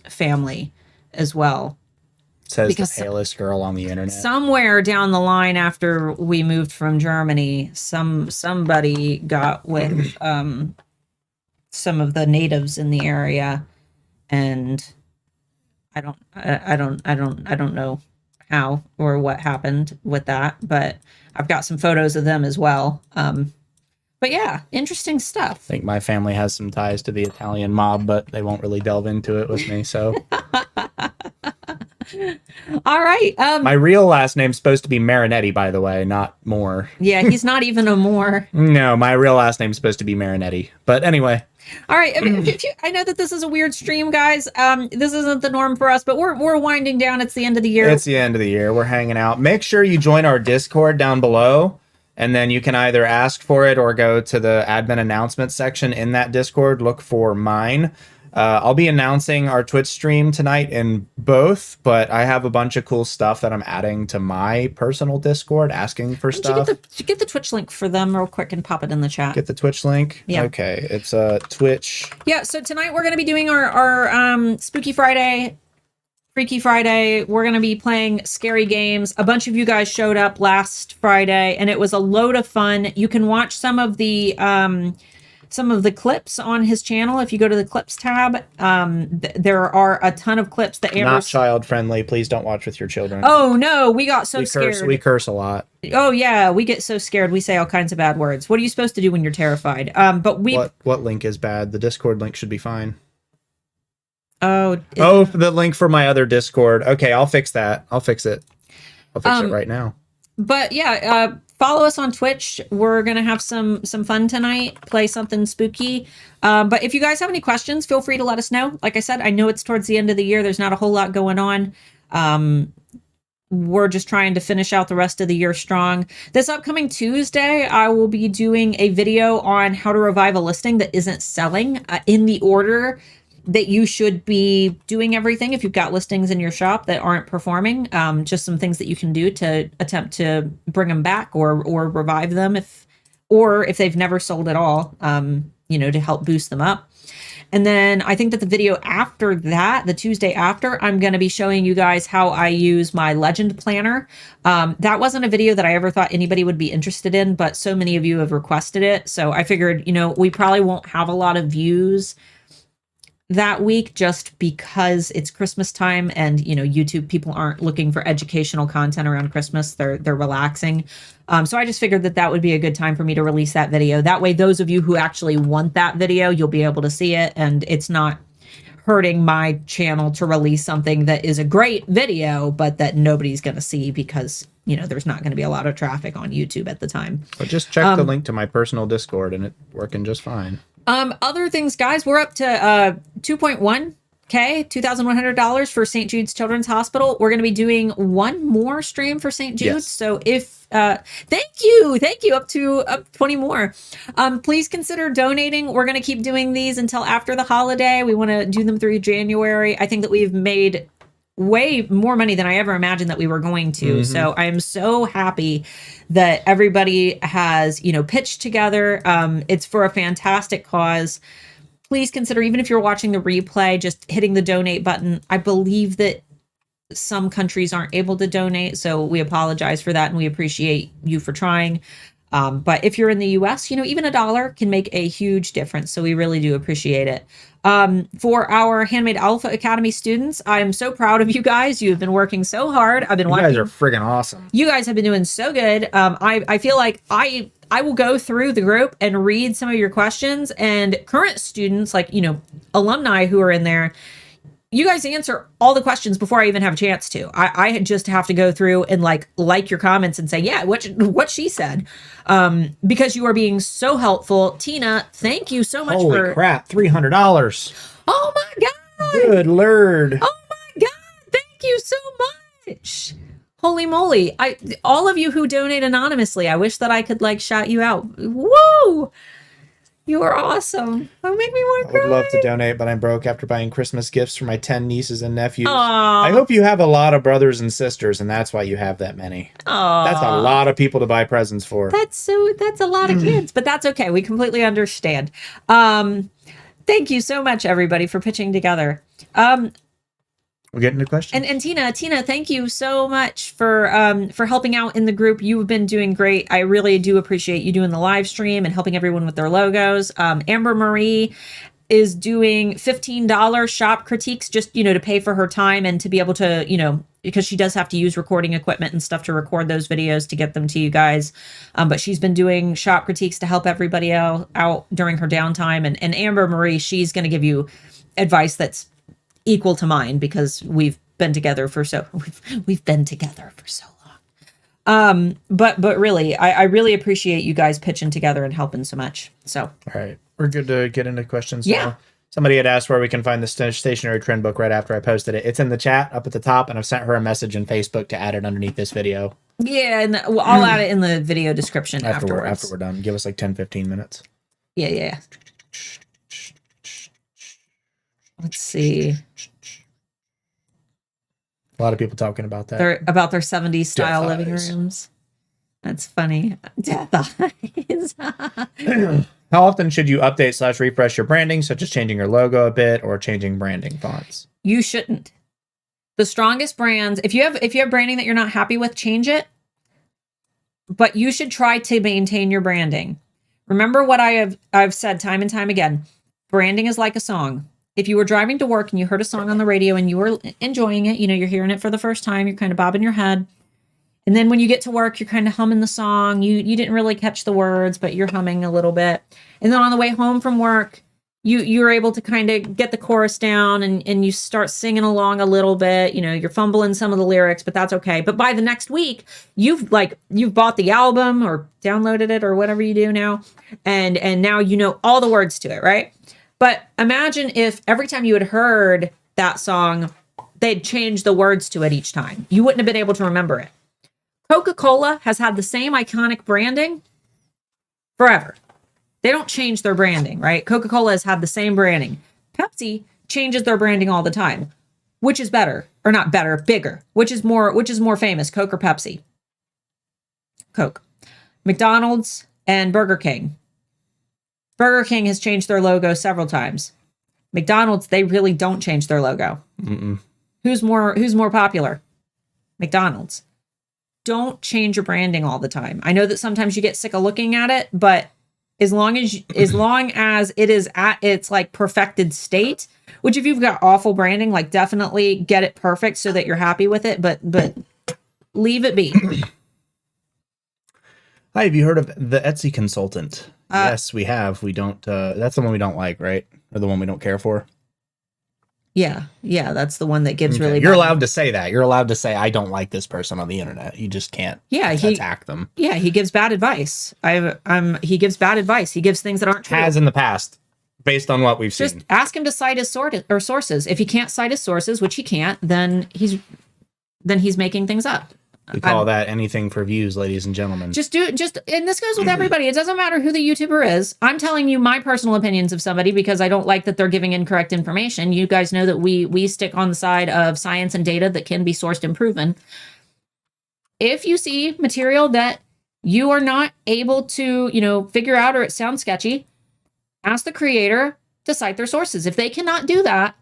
family as well. Says Because the palest girl on the internet. Somewhere down the line after we moved from Germany, somebody got with some of the natives in the area, and I don't know how or what happened with that, but I've got some photos of them as well. But yeah, interesting stuff. I think my family has some ties to the Italian mob, but they won't really delve into it with me. So, all right. My real last name's supposed to be Marinetti, by the way, not Moore. Yeah, he's not even a Moore. No, my real last name's supposed to be Marinetti. But anyway. All right. I know that this is a weird stream, guys. This isn't the norm for us, but we're winding down. It's the end of the year. It's the end of the year. We're hanging out. Make sure you join our Discord down below. And then you can either ask for it or go to the admin announcement section in that Discord. Look for mine. I'll be announcing our Twitch stream tonight in both, but I have a bunch of cool stuff that I'm adding to my personal Discord, asking for stuff. Did you get the Twitch link for them real quick and pop it in the chat? Get the Twitch link? Yeah. Okay, it's Twitch. Yeah, so tonight we're going to be doing our Spooky Friday, Freaky Friday. We're going to be playing scary games. A bunch of you guys showed up last Friday, and it was a load of fun. You can watch some of the clips on his channel if you go to the clips tab. There are a ton of clips that Not child friendly. Please don't watch with your children. Oh no, we got so scared. We curse a lot. Oh yeah, we get so scared. We say all kinds of bad words. What are you supposed to do when you're terrified? But what link is bad? The Discord link should be fine. Oh, the link for my other Discord. Okay, I'll fix that. I'll fix it. I'll fix it right now. But yeah, follow us on Twitch. We're gonna have some fun tonight. Play something spooky. But if you guys have any questions, feel free to let us know. Like I said, I know it's towards the end of the year. There's not a whole lot going on. We're just trying to finish out the rest of the year strong. This upcoming Tuesday, I will be doing a video on how to revive a listing that isn't selling in the order that you should be doing everything if you've got listings in your shop that aren't performing. Just some things that you can do to attempt to bring them back or revive them if they've never sold at all, to help boost them up. And then I think that the video after that, the Tuesday after, I'm going to be showing you guys how I use my legend planner. That wasn't a video that I ever thought anybody would be interested in, but so many of you have requested it. So I figured, we probably won't have a lot of views that week just because it's Christmas time and YouTube people aren't looking for educational content around Christmas. They're relaxing. So I just figured that would be a good time for me to release that video. That way, those of you who actually want that video, you'll be able to see it, and it's not hurting my channel to release something that is a great video, but that nobody's going to see because there's not going to be a lot of traffic on YouTube at the time. But just check the link to my personal Discord and it's working just fine. Other things, guys, we're up to 2.1K, $2,100 for St. Jude's Children's Hospital. We're going to be doing one more stream for St. Jude's. Yes. So if thank you, up 20 more. Please consider donating. We're going to keep doing these until after the holiday. We want to do them through January. I think that we've made way more money than I ever imagined that we were going to. Mm-hmm. So I'm so happy that everybody has, pitched together. It's for a fantastic cause. Please consider, even if you're watching the replay, just hitting the donate button. I believe that some countries aren't able to donate, so we apologize for that, and we appreciate you for trying. But if you're in the US, even $1 can make a huge difference. So we really do appreciate it. For our Handmade Alpha Academy students, I'm so proud of you guys. You have been working so hard. I've been You watching. guys are friggin' awesome. You guys have been doing so good. I feel like I will go through the group and read some of your questions, and current students, like, alumni who are in there, you guys answer all the questions before I even have a chance to. I just have to go through and like your comments and say, yeah, what she said. Because you are being so helpful. Tina, thank you so much. Holy crap, $300. Oh my God. Good Lord. Oh my God. Thank you so much. Holy moly. All of you who donate anonymously, I wish that I could like shout you out. Woo! You are awesome. That make me want to cry. I would love to donate, but I'm broke after buying Christmas gifts for my 10 nieces and nephews. Aww. I hope you have a lot of brothers and sisters, and that's why you have that many. Aww. That's a lot of people to buy presents for. That's a lot of kids, but that's okay. We completely understand. Thank you so much, everybody, for pitching together. We're getting to questions. And Tina, thank you so much for helping out in the group. You've been doing great. I really do appreciate you doing the live stream and helping everyone with their logos. Amber Marie is doing $15 shop critiques just, to pay for her time and to be able to, because she does have to use recording equipment and stuff to record those videos to get them to you guys. But she's been doing shop critiques to help everybody out during her downtime. And Amber Marie, she's going to give you advice that's equal to mine because we've been together for so long. But really, I really appreciate you guys pitching together and helping so much. So all right, we're good to get into questions. Yeah. Now. Somebody had asked where we can find the stationery trend book right after I posted it. It's in the chat up at the top, and I've sent her a message in Facebook to add it underneath this video. Yeah, and I'll add it in the video description afterwards. After we're done. Give us like 10-15 minutes. Yeah. Let's see. A lot of people talking about that. They're about their 70s style Death living eyes. rooms. That's funny. Death eyes. How often should you update / refresh your branding, such as changing your logo a bit or changing branding fonts? You shouldn't. The strongest brands, if you have branding that you're not happy with, change it. But you should try to maintain your branding. Remember what I've said time and time again. Branding is like a song. If you were driving to work and you heard a song on the radio and you were enjoying it, you're hearing it for the first time, you're kind of bobbing your head. And then when you get to work, you're kind of humming the song. You didn't really catch the words, but you're humming a little bit. And then on the way home from work, you're able to kind of get the chorus down and you start singing along a little bit. You're fumbling some of the lyrics, but that's okay. But by the next week, you've bought the album or downloaded it or whatever you do now. And now you know all the words to it, right? But imagine if every time you had heard that song, they'd changed the words to it each time. You wouldn't have been able to remember it. Coca-Cola has had the same iconic branding forever. They don't change their branding, right? Coca-Cola has had the same branding. Pepsi changes their branding all the time. Which is better? Or not better, bigger. Which is more famous, Coke or Pepsi? Coke. McDonald's and Burger King. Burger King has changed their logo several times. McDonald's, they really don't change their logo. Mm-mm. Who's more popular? McDonald's. Don't change your branding all the time. I know that sometimes you get sick of looking at it, but as long as it is at its like perfected state, which if you've got awful branding, like definitely get it perfect so that you're happy with it, but leave it be. Hi, have you heard of the Etsy consultant? Yes, we have. We don't. That's the one we don't like, right? Or the one we don't care for? Yeah, that's the one that gives Okay. really. You're bad. allowed to say that. You're allowed to say, I don't like this person on the internet. You just can't attack them. Yeah, he gives bad advice. He gives bad advice. He gives things that aren't true. Has in the past, based on what we've Just seen. ask him to cite his sources. If he can't cite his sources, which he can't, then he's making things up. We call that anything for views, ladies and gentlemen. And this goes with everybody. It doesn't matter who the YouTuber is. I'm telling you my personal opinions of somebody because I don't like that they're giving incorrect information. You guys know that we stick on the side of science and data that can be sourced and proven. If you see material that you are not able to, figure out or it sounds sketchy, ask the creator to cite their sources. If they cannot do that,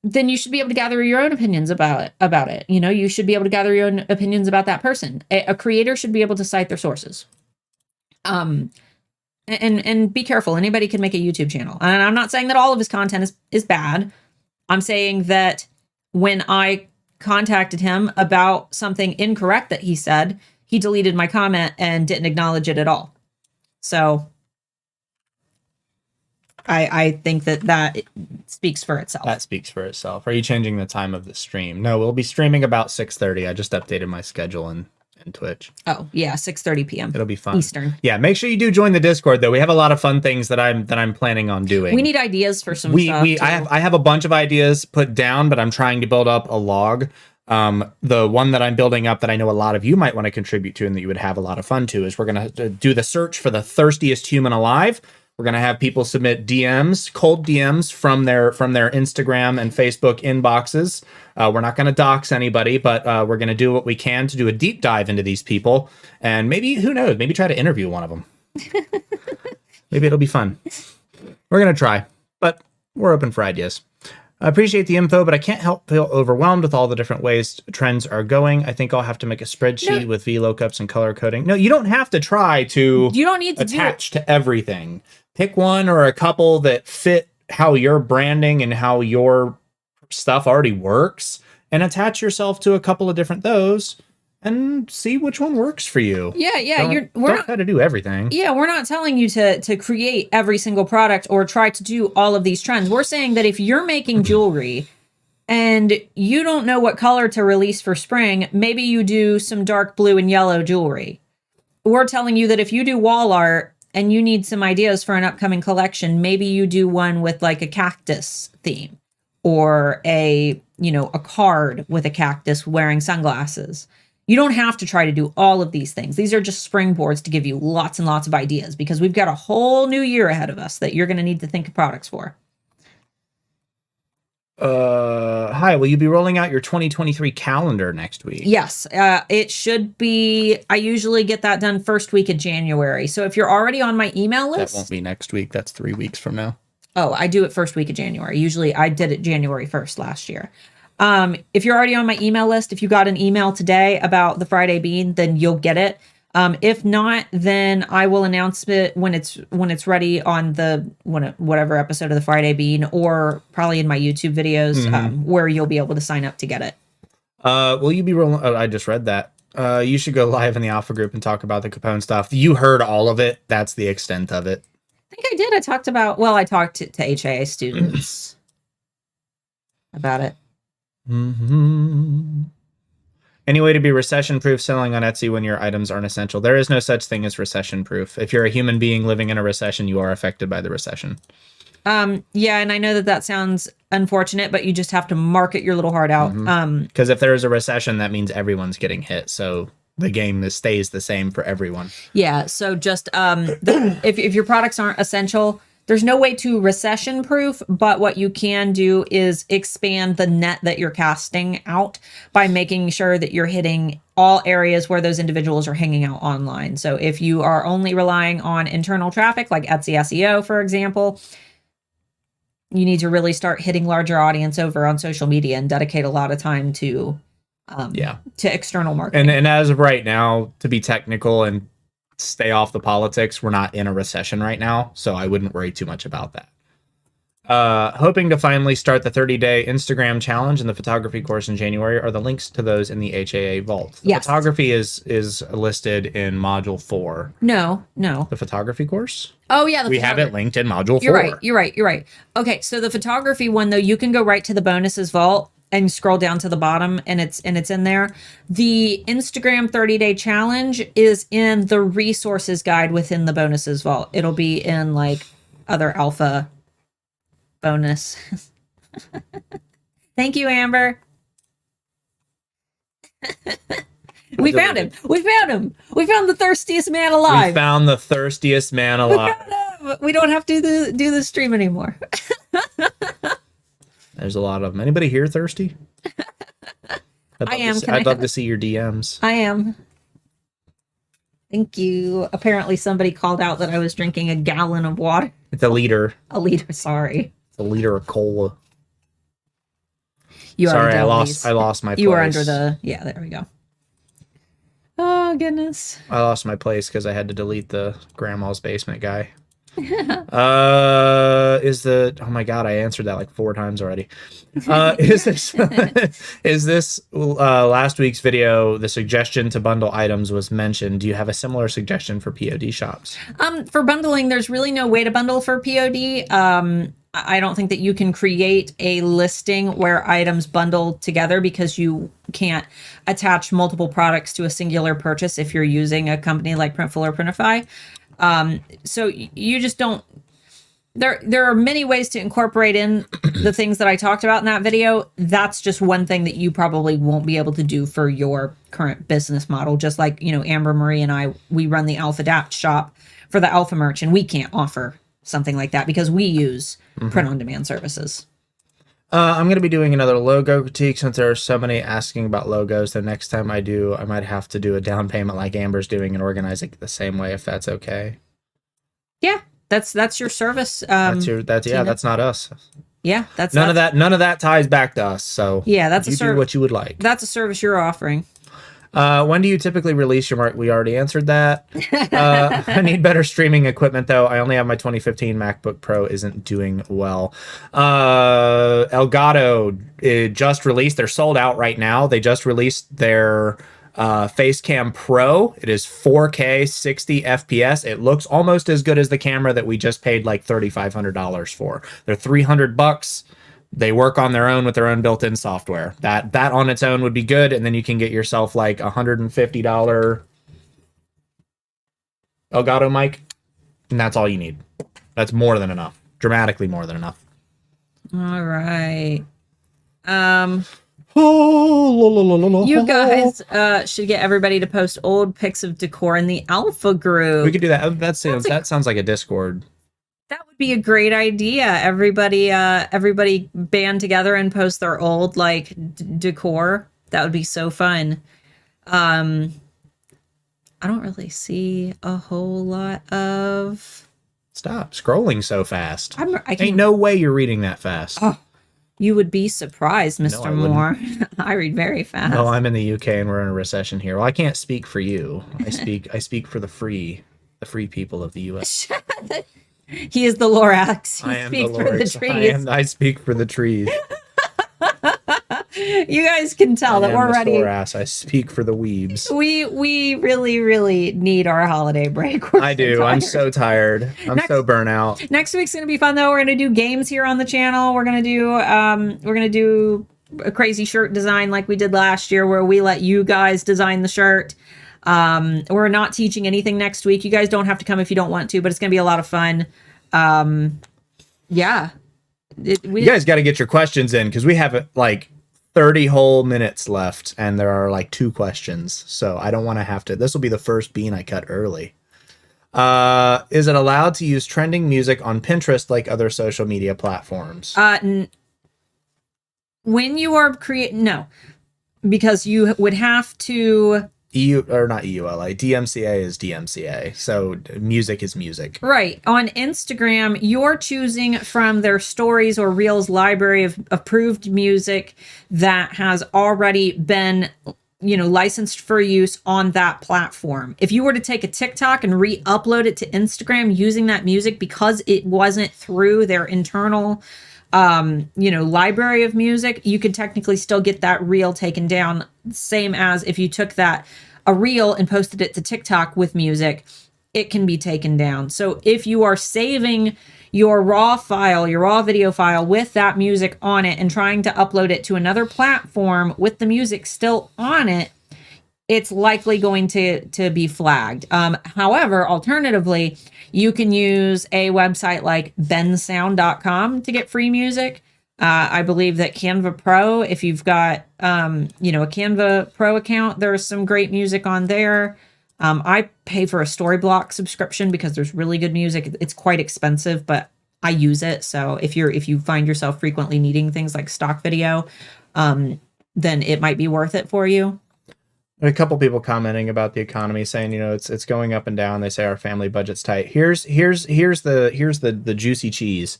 then you should be able to gather your own opinions about it. You should be able to gather your own opinions about that person. A creator should be able to cite their sources. and be careful. Anybody can make a YouTube channel. And I'm not saying that all of his content is bad. I'm saying that when I contacted him about something incorrect that he said, he deleted my comment and didn't acknowledge it at all. So I think that speaks for itself. That speaks for itself. Are you changing the time of the stream? No, we'll be streaming about 6:30. I just updated my schedule in Twitch. Oh yeah, 6:30 p.m. It'll be fun. Eastern. Yeah, make sure you do join the Discord though. We have a lot of fun things that I'm planning on doing. We need ideas for some stuff. I have a bunch of ideas put down, but I'm trying to build up a log. The one that I'm building up that I know a lot of you might want to contribute to and that you would have a lot of fun to is we're going to do the search for the thirstiest human alive. We're going to have people submit DMs, cold DMs from their Instagram and Facebook inboxes. We're not going to dox anybody, but we're going to do what we can to do a deep dive into these people. And maybe, who knows, maybe try to interview one of them. Maybe it'll be fun. We're going to try, but we're open for ideas. I appreciate the info, but I can't help feel overwhelmed with all the different ways trends are going. I think I'll have to make a spreadsheet with VLOOKUPs and color coding. No, you don't have to try to You don't need to attach to everything. Pick one or a couple that fit how your branding and how your stuff already works and attach yourself to a couple of different those and see which one works for you. Yeah. We're not how to do everything. Yeah, we're not telling you to create every single product or try to do all of these trends. We're saying that if you're making jewelry and you don't know what color to release for spring, maybe you do some dark blue and yellow jewelry. We're telling you that if you do wall art and you need some ideas for an upcoming collection, maybe you do one with like a cactus theme or a card with a cactus wearing sunglasses. You don't have to try to do all of these things. These are just springboards to give you lots and lots of ideas because we've got a whole new year ahead of us that you're going to need to think of products for. Hi, will you be rolling out your 2023 calendar next week? Yes, it should be. I usually get that done first week of January. So if you're already on my email list. That won't be next week. That's 3 weeks from now. Oh, I do it first week of January. Usually I did it January 1st last year. If you're already on my email list, if you got an email today about the Friday Bean, then you'll get it. If not, then I will announce it when it's ready on whatever episode of the Friday Bean, or probably in my YouTube videos, where you'll be able to sign up to get it. Will you be rolling? Oh, I just read that. You should go live in the Alpha group and talk about the Capone stuff. You heard all of it. That's the extent of it. I think I did. I talked to HIA students about it. Any way to be recession proof selling on Etsy when your items aren't essential? There is no such thing as recession proof. If you're a human being living in a recession, you are affected by the recession. Yeah, and I know that sounds unfortunate, but you just have to market your little heart out. Because if there is a recession, that means everyone's getting hit. So the game stays the same for everyone. Yeah. So just if your products aren't essential, there's no way to recession proof, but what you can do is expand the net that you're casting out by making sure that you're hitting all areas where those individuals are hanging out online. So if you are only relying on internal traffic, like Etsy SEO, for example, you need to really start hitting larger audience over on social media and dedicate a lot of time to external marketing. And as of right now, to be technical and stay off the politics, we're not in a recession right now, so I wouldn't worry too much about that. Hoping to finally start the 30-day Instagram challenge and the photography course in January. Are the links to those in the HAA vault? The photography is listed in module 4. No. The photography course? Oh yeah, we have it linked in module 4. You're right. Okay, so the photography one though, you can go right to the bonuses vault and scroll down to the bottom and it's in there. The Instagram 30-day challenge is in the resources guide within the bonuses vault. It'll be in like other alpha bonus. Thank you, Amber. We found him. We found the thirstiest man alive. We found the thirstiest man alive. We don't have to do the stream anymore. There's a lot of them. Anybody here thirsty? I'd love to see your DMs. I am. Thank you. Apparently somebody called out that I was drinking a gallon of water. It's a liter. Sorry. It's a liter of cola. I lost my place. You were under the... Yeah, there we go. Oh, goodness. I lost my place because I had to delete the grandma's basement guy. Oh my god, I answered that like 4 times already. Is this last week's video, the suggestion to bundle items was mentioned? Do you have a similar suggestion for POD shops? For bundling, there's really no way to bundle for POD. I don't think that you can create a listing where items bundle together because you can't attach multiple products to a singular purchase if you're using a company like Printful or Printify. So you just don't. There are many ways to incorporate in the things that I talked about in that video. That's just one thing that you probably won't be able to do for your current business model. Just like, Amber Marie and I, we run the Alpha Adapt shop for the Alpha merch, and we can't offer something like that because we use print-on-demand services. I'm going to be doing another logo critique since there are so many asking about logos. The next time I do, I might have to do a down payment like Amber's doing and organize it the same way, if that's okay. Yeah, that's your service. That's not us. Yeah, that's none of that ties back to us. So yeah, that's you do what you would like. That's a service you're offering. When do you typically release your mark? We already answered that. I need better streaming equipment, though. I only have my 2015 MacBook Pro. Isn't doing well. Elgato just released. They're sold out right now. They just released their Facecam Pro. It is 4K, 60 FPS. It looks almost as good as the camera that we just paid like $3,500 for. They're $300. They work on their own with their own built-in software. That on its own would be good, and then you can get yourself like $150 Elgato mic, and that's all you need. That's more than enough. Dramatically more than enough. All right. You guys should get everybody to post old pics of decor in the Alpha group. We could do that. That sounds like a Discord. That would be a great idea. Everybody band together and post their old decor. That would be so fun. I don't really see a whole lot of. Stop scrolling so fast. I Ain't no way you're reading that fast. Oh, you would be surprised, Mr. Moore. I read very fast. No, I'm in the UK and we're in a recession here. Well, I can't speak for you. I speak for the free people of the US. He is the Lorax. I am the Lorax. I speak for the trees. You guys can tell that we're ready. I speak for the weebs. We really, really need our holiday break. I do. I'm so tired. I'm so burnt out. Next week's gonna be fun though. We're gonna do games here on the channel. We're gonna do a crazy shirt design like we did last year, where we let you guys design the shirt. We're not teaching anything next week. You guys don't have to come if you don't want to, but it's gonna be a lot of fun. Yeah. You guys got to get your questions in because we have like 30 whole minutes left and there are like 2 questions. So I don't want to have to. This will be the first bean I cut early. Is it allowed to use trending music on Pinterest like other social media platforms? When you are no, because you would have to. DMCA is DMCA. So music is music. Right. On Instagram, you're choosing from their stories or reels library of approved music that has already been, licensed for use on that platform. If you were to take a TikTok and re-upload it to Instagram using that music because it wasn't through their internal library of music, you could technically still get that reel taken down. Same as if you took a reel and posted it to TikTok with music, it can be taken down. So if you are saving your raw video file with that music on it and trying to upload it to another platform with the music still on it, it's likely going to be flagged. However, alternatively, you can use a website like bensound.com to get free music. I believe that Canva Pro, if you've got, a Canva Pro account, there's some great music on there. I pay for a Storyblock subscription because there's really good music. It's quite expensive, but I use it. So if you find yourself frequently needing things like stock video, then it might be worth it for you. A couple people commenting about the economy, saying it's going up and down. They say our family budget's tight. Here's the juicy cheese.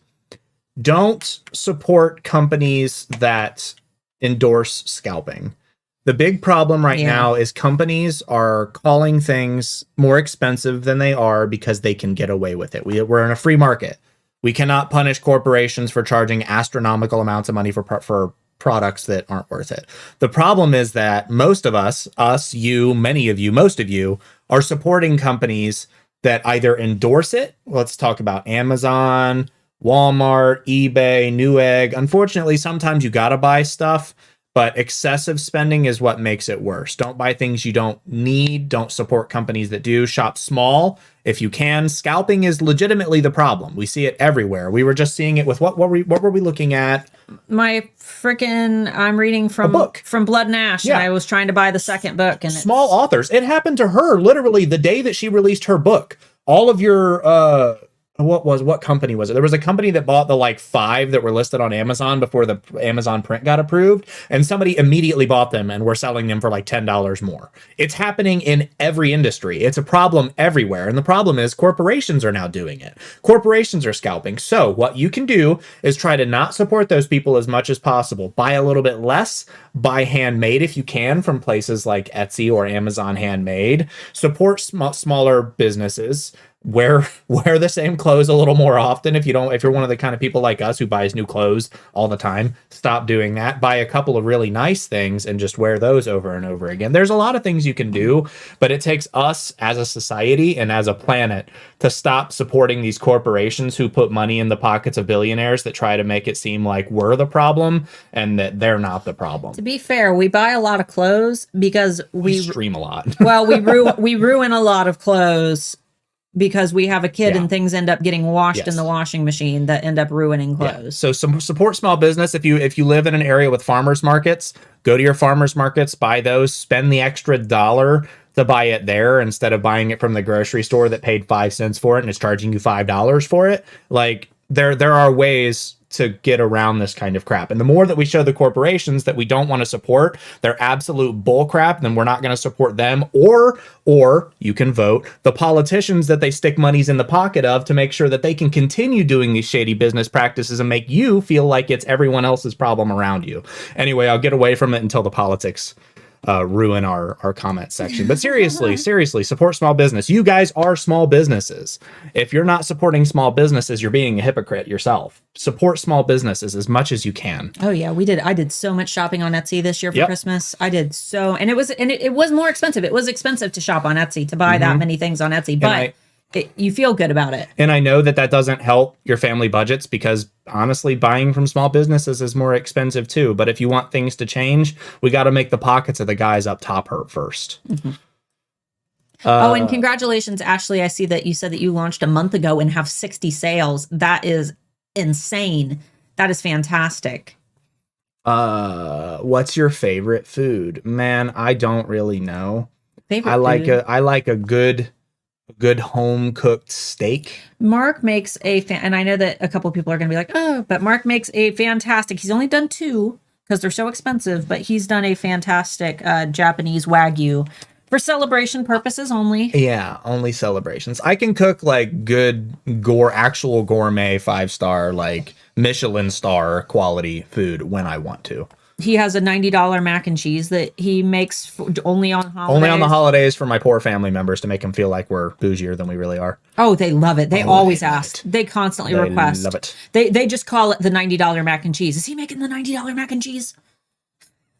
Don't support companies that endorse scalping. The big problem right Yeah. now is companies are calling things more expensive than they are because they can get away with it. We're in a free market. We cannot punish corporations for charging astronomical amounts of money for products that aren't worth it. The problem is that most of us, you, many of you, most of you, are supporting companies that either endorse it. Let's talk about Amazon, Walmart, eBay, Newegg. Unfortunately, sometimes you got to buy stuff, but excessive spending is what makes it worse. Don't buy things you don't need. Don't support companies that do. Shop small if you can. Scalping is legitimately the problem. We see it everywhere. We were just seeing it with what were we looking at? I'm reading from book. from Blood and Ash, Yeah. and I was trying to buy the second book, and Small authors. It happened to her literally the day that she released her book. All of your what company was it? There was a company that bought the like 5 that were listed on Amazon before the Amazon print got approved, and somebody immediately bought them and were selling them for like $10 more. It's happening in every industry. It's a problem everywhere. And the problem is corporations are now doing it. Corporations are scalping. So what you can do is try to not support those people as much as possible. Buy a little bit less, buy handmade if you can from places like Etsy or Amazon Handmade. Support smaller businesses. Wear the same clothes a little more often. If you're one of the kind of people like us who buys new clothes all the time, stop doing that. Buy a couple of really nice things and just wear those over and over again. There's a lot of things you can do, but it takes us as a society and as a planet to stop supporting these corporations who put money in the pockets of billionaires that try to make it seem like we're the problem and that they're not the problem. to be fair, we buy a lot of clothes because We stream a lot. well, we ruin a lot of clothes because we have a kid Yeah. and things end up getting washed Yes. in the washing machine that end up ruining clothes. Yeah. So support small business. If you live in an area with farmers markets, go to your farmers markets, buy those, spend the extra $1 to buy it there instead of buying it from the grocery store that paid 5 cents for it and is charging you $5 for it. Like there are ways to get around this kind of crap. And the more that we show the corporations that we don't want to support, they're absolute bull crap, then we're not going to support them. Or you can vote the politicians that they stick monies in the pocket of to make sure that they can continue doing these shady business practices and make you feel like it's everyone else's problem around you. Anyway, I'll get away from it until the politics ruin our comment section. But seriously, support small business. You guys are small businesses. If you're not supporting small businesses, you're being a hypocrite yourself. Support small businesses as much as you can. Oh yeah, we did. I did so much shopping on Etsy this year for Yep. Christmas. I did so, and it was more expensive. It was expensive to shop on Etsy, to buy that many things on Etsy, but you feel good about it. And I know that doesn't help your family budgets because honestly, buying from small businesses is more expensive too. But if you want things to change, we got to make the pockets of the guys up top hurt first. Mm-hmm. And congratulations, Ashley. I see that you said that you launched a month ago and have 60 sales. That is insane. That is fantastic. What's your favorite food? Man, I don't really know. Favorite I like food? a good home cooked steak. Mark makes and I know that a couple of people are going to be like, oh, but Mark makes a fantastic, he's only done 2 because they're so expensive, but he's done a fantastic Japanese Wagyu for celebration purposes only. Yeah, only celebrations. I can cook like good actual gourmet 5-star, like Michelin star quality food when I want to. He has a $90 mac and cheese that he makes only on holidays. Only on the holidays for my poor family members to make them feel like we're bougier than we really are. Oh, they love it. They always they love ask. They constantly They request. love it. They just call it the $90 mac and cheese. Is he making the $90 mac and cheese?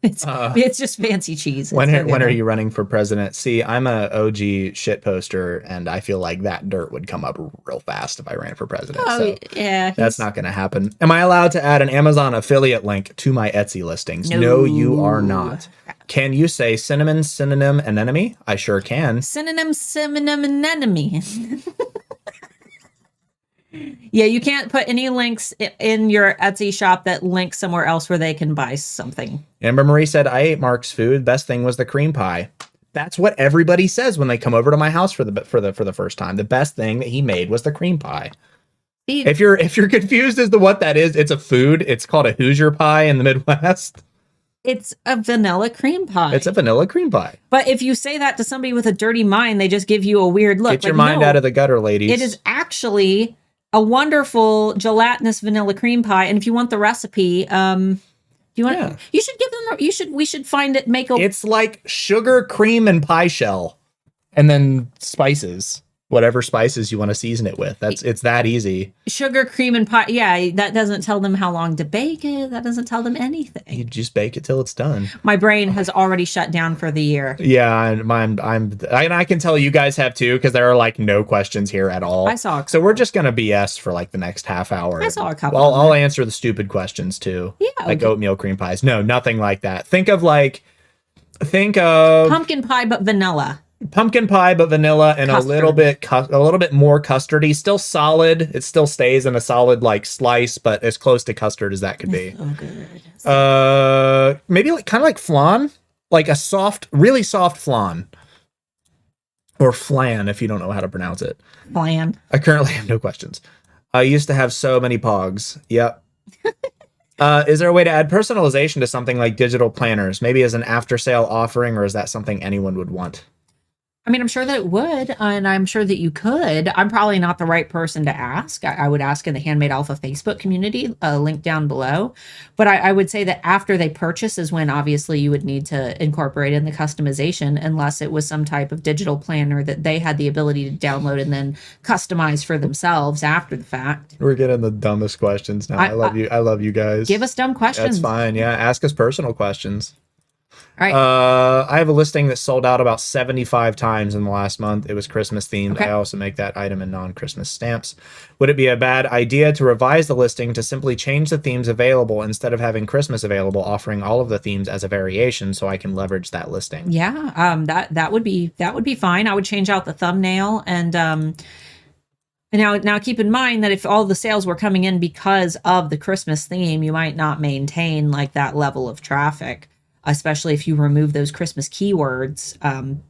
It's just fancy cheese. When are you running for president? See, I'm a OG shit poster, and I feel like that dirt would come up real fast if I ran for president. Oh, so yeah. that's not going to happen. Am I allowed to add an Amazon affiliate link to my Etsy listings? No. You are not. Can you say cinnamon, synonym, anemone? I sure can. Synonym, anemone. Yeah, you can't put any links in your Etsy shop that link somewhere else where they can buy something. Amber Marie said, I ate Mark's food. Best thing was the cream pie. That's what everybody says when they come over to my house for the first time. The best thing that he made was the cream pie. If you're confused as to what that is, it's a food. It's called a Hoosier pie in the Midwest. It's a vanilla cream pie. It's a vanilla cream pie. But if you say that to somebody with a dirty mind, they just give you a weird look. Get your mind out of the gutter, ladies. It is actually a wonderful gelatinous vanilla cream pie. And if you want the recipe, you should give them We should find it. It's like sugar, cream, and pie shell, and then spices. Whatever spices you want to season it with. It's that easy. Sugar, cream, and pie. Yeah, that doesn't tell them how long to bake it. That doesn't tell them anything. You just bake it till it's done. My brain has already shut down for the year. Yeah, and I can tell you guys have too, because there are like no questions here at all. I saw. So we're just gonna BS for like the next half hour. I saw a couple. I'll answer the stupid questions too. Yeah, like oatmeal cream pies. No, nothing like that. Think of pumpkin pie, but vanilla. Pumpkin pie, but vanilla, and Custard. a little bit more custardy. Still solid. It still stays in a solid like slice, but as close to custard as that could be. Oh, good. Maybe like kind of like flan, like a soft, really soft flan, or flan if you don't know how to pronounce it. Flan. I currently have no questions. I used to have so many pogs. Yep. Is there a way to add personalization to something like digital planners, maybe as an after-sale offering, or is that something anyone would want? I mean, I'm sure that it would, and I'm sure that you could. I'm probably not the right person to ask. I would ask in the Handmade Alpha Facebook community, link down below. But I would say that after they purchase is when obviously you would need to incorporate in the customization, unless it was some type of digital planner that they had the ability to download and then customize for themselves after the fact. We're getting the dumbest questions now. I love you guys. Give us dumb questions. That's fine. Yeah, ask us personal questions. All right. I have a listing that sold out about 75 times in the last month. It was Christmas themed. Okay. I also make that item in non-Christmas stamps. Would it be a bad idea to revise the listing to simply change the themes available instead of having Christmas available, offering all of the themes as a variation so I can leverage that listing? Yeah. That would be fine. I would change out the thumbnail and now keep in mind that if all the sales were coming in because of the Christmas theme, you might not maintain like that level of traffic, especially if you remove those Christmas keywords,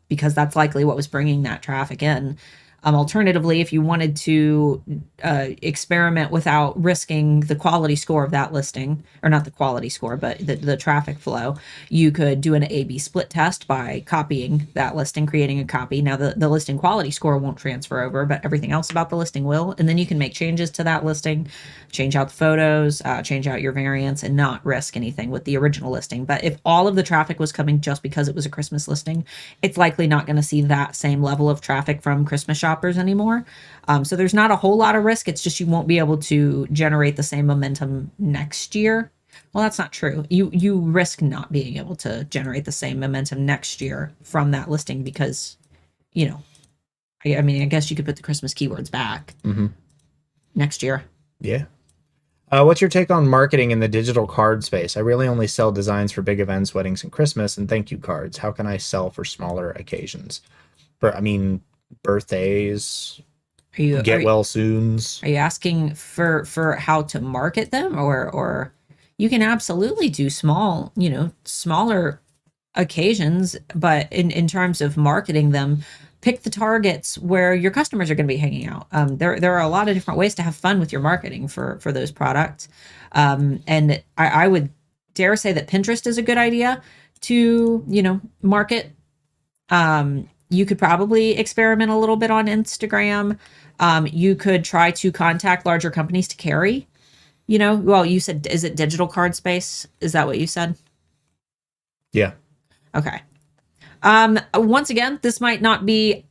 because that's likely what was bringing that traffic in. Alternatively, if you wanted to experiment without risking the quality score of that listing, or not the quality score, but the traffic flow, you could do an A/B split test by copying that listing, creating a copy. Now, the listing quality score won't transfer over, but everything else about the listing will. And then you can make changes to that listing, change out the photos, change out your variants, and not risk anything with the original listing. But if all of the traffic was coming just because it was a Christmas listing, it's likely not going to see that same level of traffic from Christmas shoppers anymore. So there's not a whole lot of risk. It's just you won't be able to generate the same momentum next year. Well, that's not true. You risk not being able to generate the same momentum next year from that listing because, I mean, I guess you could put the Christmas keywords back next year. Yeah. What's your take on marketing in the digital card space? I really only sell designs for big events, weddings, and Christmas, and thank you cards. How can I sell for smaller occasions? Birthdays, get well soons. Are you asking for how to market them, or you can absolutely do smaller occasions, but in terms of marketing them, pick the targets where your customers are going to be hanging out. There are a lot of different ways to have fun with your marketing for those products. And I would dare say that Pinterest is a good idea to, market. You could probably experiment a little bit on Instagram. You could try to contact larger companies to carry, well, you said, is it digital card space? Is that what you said? Yeah. Okay. Once again, this might not be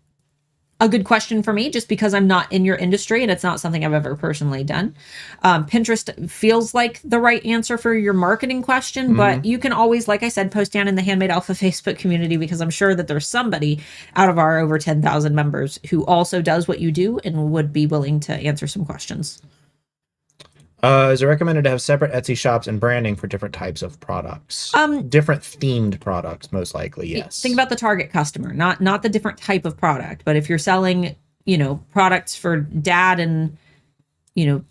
a good question for me just because I'm not in your industry and it's not something I've ever personally done. Pinterest feels like the right answer for your marketing question, but you can always, like I said, post down in the Handmade Alpha Facebook community because I'm sure that there's somebody out of our over 10,000 members who also does what you do and would be willing to answer some questions. Is it recommended to have separate Etsy shops and branding for different types of products? Different themed products, most likely, yes. Think about the target customer, not the different type of product, but if you're selling, products for dad and,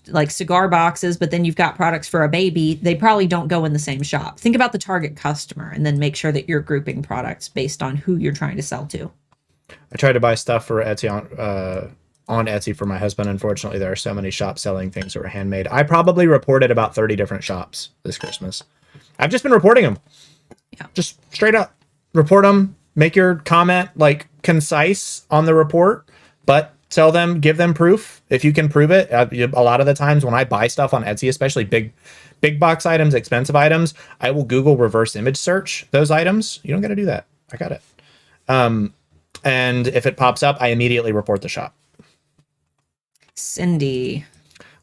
like cigar boxes, but then you've got products for a baby, they probably don't go in the same shop. Think about the target customer and then make sure that you're grouping products based on who you're trying to sell to. I tried to buy stuff for Etsy on Etsy for my husband. Unfortunately, there are so many shops selling things that were handmade. I probably reported about 30 different shops this Christmas. I've just been reporting them. Yeah. Just straight up report them. Make your comment like concise on the report, but Tell them, give them proof if you can prove it. A lot of the times when I buy stuff on Etsy, especially big box items, expensive items, I will Google reverse image search those items. You don't got to do that. I got it. And if it pops up, I immediately report the shop. Cindy.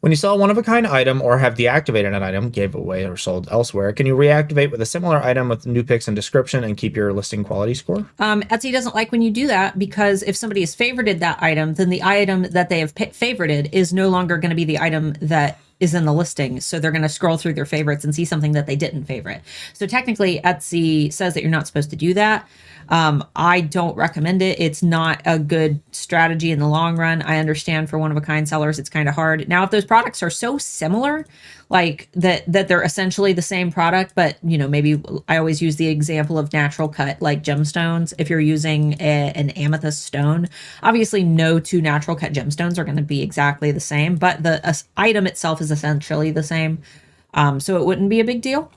When you sell a one-of-a-kind item or have deactivated an item, gave away or sold elsewhere, can you reactivate with a similar item with new pics and description and keep your listing quality score? Etsy doesn't like when you do that, because if somebody has favorited that item, then the item that they have favorited is no longer going to be the item that is in the listing. So they're going to scroll through their favorites and see something that they didn't favorite. So technically Etsy says that you're not supposed to do that. I don't recommend it. It's not a good strategy in the long run. I understand for one-of-a-kind sellers, it's kind of hard. Now, if those products are so similar, like that they're essentially the same product, but maybe I always use the example of natural cut, like gemstones. If you're using an amethyst stone, obviously no two natural cut gemstones are going to be exactly the same, but the item itself is essentially the same. So it wouldn't be a big deal.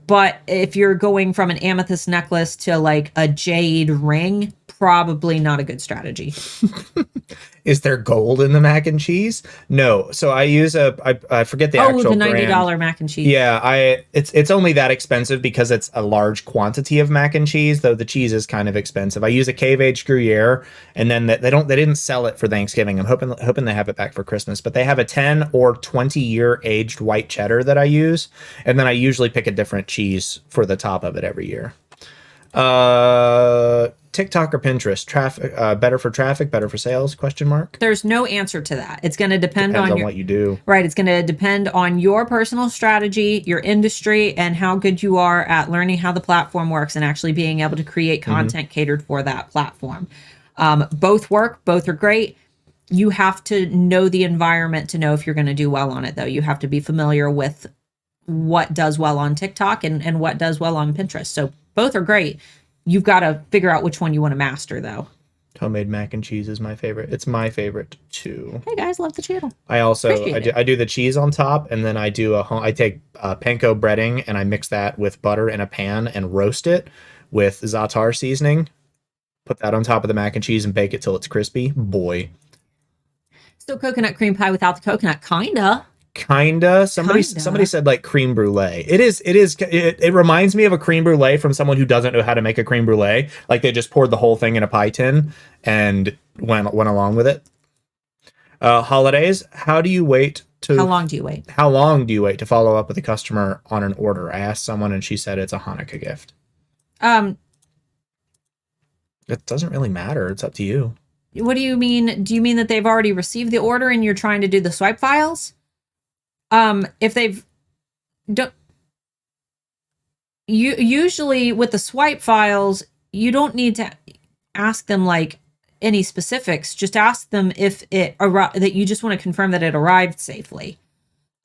But if you're going from an amethyst necklace to like a jade ring, probably not a good strategy. Is there gold in the mac and cheese? No. So I use I forget the actual the $90 brand. mac and cheese. Yeah, it's only that expensive because it's a large quantity of mac and cheese, though the cheese is kind of expensive. I use a cave aged Gruyere, and then they didn't sell it for Thanksgiving. I'm hoping they have it back for Christmas, but they have a 10 or 20-year aged white cheddar that I use, and then I usually pick a different cheese for the top of it every year. TikTok or Pinterest, traffic, better for traffic, better for sales, question mark? There's no answer to that. It's going to depend on what you do. Right. It's going to depend on your personal strategy, your industry, and how good you are at learning how the platform works and actually being able to create content catered for that platform. Both work. Both are great. You have to know the environment to know if you're going to do well on it, though. You have to be familiar with what does well on TikTok and what does well on Pinterest. So both are great. You've got to figure out which one you want to master, though. Homemade mac and cheese is my favorite. It's my favorite too. Hey guys, love the channel. I also I do the cheese on top, and then I take panko breading and I mix that with butter in a pan and roast it with za'atar seasoning. Put that on top of the mac and cheese and bake it till it's crispy. Boy. So coconut cream pie without the coconut, kinda. Somebody said like creme brulee. It reminds me of a creme brulee from someone who doesn't know how to make a creme brulee. Like they just poured the whole thing in a pie tin and went along with it. Holidays. How long do you wait? How long do you wait to follow up with a customer on an order? I asked someone and she said it's a Hanukkah gift. It doesn't really matter. It's up to you. What do you mean? Do you mean that they've already received the order and you're trying to do the swipe files? If they've usually with the swipe files, you don't need to ask them like any specifics. Just ask them if it that you just want to confirm that it arrived safely.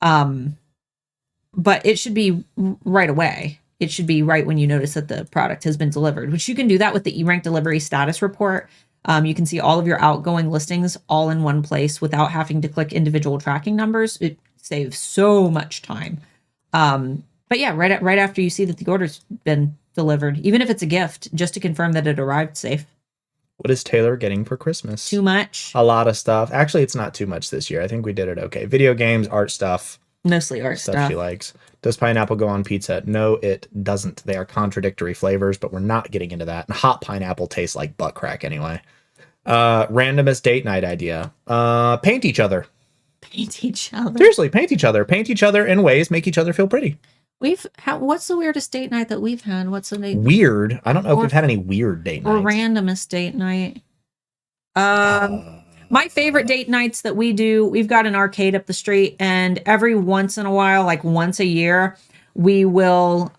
But it should be right away. It should be right when you notice that the product has been delivered, which you can do that with the eRank delivery status report. You can see all of your outgoing listings all in one place without having to click individual tracking numbers. It saves so much time. But yeah, right after you see that the order's been delivered, even if it's a gift, just to confirm that it arrived safe. What is Taylor getting for Christmas? Too much. A lot of stuff. Actually, it's not too much this year. I think we did it okay. Video games, art stuff. Mostly art stuff she likes. Does pineapple go on pizza? No, it doesn't. They are contradictory flavors, but we're not getting into that. And hot pineapple tastes like butt crack anyway. Randomest date night idea. Paint each other. Paint each other. Seriously, paint each other. Paint each other in ways, make each other feel pretty. What's the weirdest date night that we've had? What's the name? Weird. I don't know if we've had any weird date nights. Or randomest date night. My favorite date nights that we do, we've got an arcade up the street, and every once in a while, like once a year, we will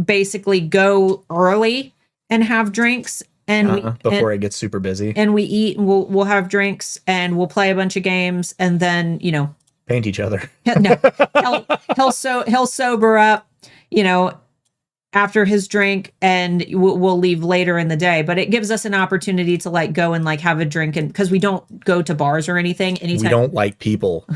basically go early and have drinks. And before it gets super busy, and we eat, and we'll have drinks, and we'll play a bunch of games, and then paint each other. No, he'll sober up, after his drink, and we'll leave later in the day. But it gives us an opportunity to like go and like have a drink, and because we don't go to bars or anything anytime. We don't like people.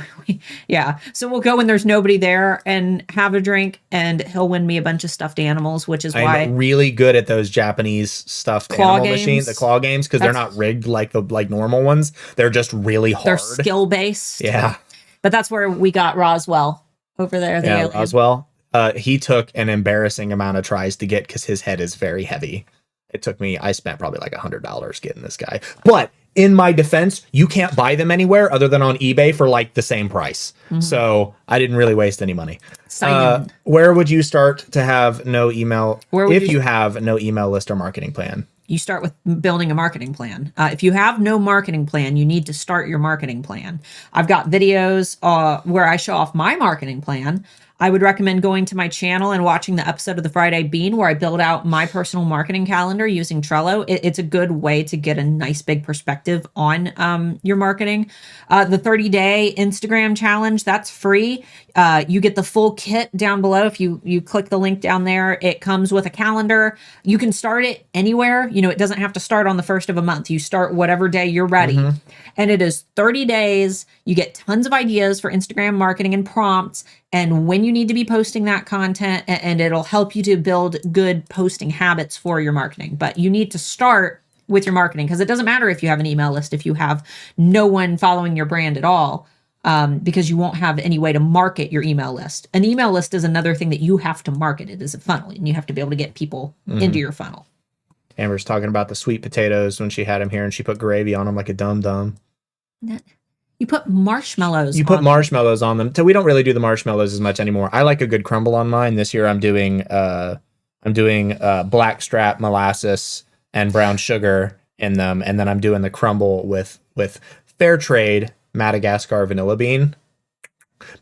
Yeah. So we'll go when there's nobody there and have a drink, and he'll win me a bunch of stuffed animals, which is why I'm really good at those Japanese stuffed Claw animal games. machines, the claw games, because they're not rigged like the normal ones. They're just really hard. they're skill based. Yeah. But that's where we got Roswell over there. The alien. Roswell. He took an embarrassing amount of tries to get because his head is very heavy. I spent probably like $100 getting this guy. But in my defense, you can't buy them anywhere other than on eBay for like the same price. Mm-hmm. So I didn't really waste any money. Where would you start to have no email if you have no email list or marketing plan? You start with building a marketing plan. If you have no marketing plan, you need to start your marketing plan. I've got videos where I show off my marketing plan. I would recommend going to my channel and watching the episode of the Friday Bean where I build out my personal marketing calendar using Trello. It's a good way to get a nice big perspective on your marketing. The 30-day Instagram challenge, that's free. You get the full kit down below. If you click the link down there, it comes with a calendar. You can start it anywhere. It doesn't have to start on the first of a month. You start whatever day you're ready. Mm-hmm. And it is 30 days. You get tons of ideas for Instagram marketing and prompts, and when you need to be posting that content, and it'll help you to build good posting habits for your marketing. But you need to start with your marketing, because it doesn't matter if you have an email list, if you have no one following your brand at all, because you won't have any way to market your email list. An email list is another thing that you have to market. It is a funnel, and you have to be able to get people into your funnel. Amber's talking about the sweet potatoes when she had him here, and she put gravy on them like a dum-dum. You put marshmallows. You put marshmallows on them. So we don't really do the marshmallows as much anymore. I like a good crumble on mine. This year I'm doing blackstrap molasses and brown sugar in them, and then I'm doing the crumble with fair trade Madagascar vanilla bean.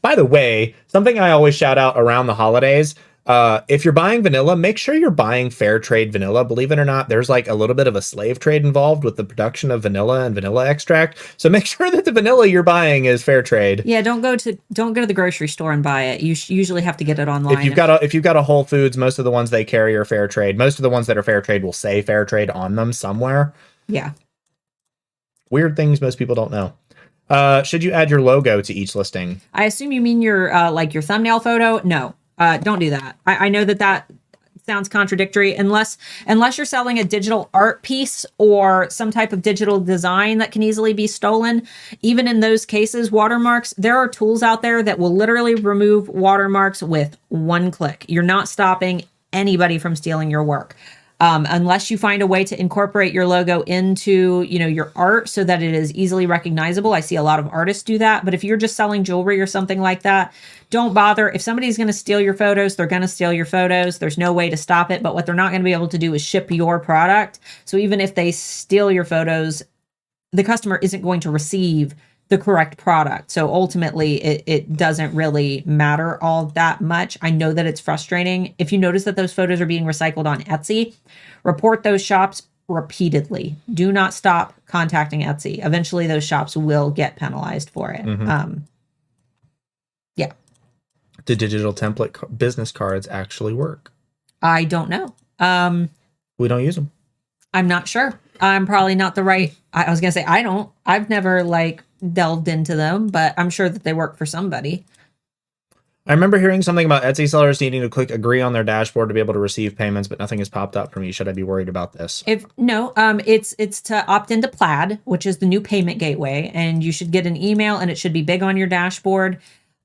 By the way, something I always shout out around the holidays. If you're buying vanilla, make sure you're buying fair trade vanilla. Believe it or not, there's like a little bit of a slave trade involved with the production of vanilla and vanilla extract. So make sure that the vanilla you're buying is fair trade. Yeah, don't go to the grocery store and buy it. You usually have to get it online. If you've got a Whole Foods, most of the ones they carry are fair trade. Most of the ones that are fair trade will say fair trade on them somewhere. Yeah. Weird things most people don't know. Should you add your logo to each listing? I assume you mean your your thumbnail photo? No. Don't do that. I know that sounds contradictory unless you're selling a digital art piece or some type of digital design that can easily be stolen. Even in those cases, watermarks, there are tools out there that will literally remove watermarks with one click. You're not stopping anybody from stealing your work. Unless you find a way to incorporate your logo into, your art so that it is easily recognizable. I see a lot of artists do that. But if you're just selling jewelry or something like that, don't bother. If somebody's going to steal your photos, they're going to steal your photos. There's no way to stop it. But what they're not going to be able to do is ship your product. So even if they steal your photos, the customer isn't going to receive the correct product. So ultimately, it doesn't really matter all that much. I know that it's frustrating. If you notice that those photos are being recycled on Etsy, report those shops repeatedly. Do not stop contacting Etsy. Eventually, those shops will get penalized for it. Mm-hmm. Yeah. Do digital template business cards actually work? I don't know. We don't use them. I'm not sure. I'm probably not the right. I was going to say, I don't. I've never delved into them, but I'm sure that they work for somebody. I remember hearing something about Etsy sellers needing to click agree on their dashboard to be able to receive payments, but nothing has popped up for me. Should I be worried about this? It's to opt into Plaid, which is the new payment gateway, and you should get an email, and it should be big on your dashboard.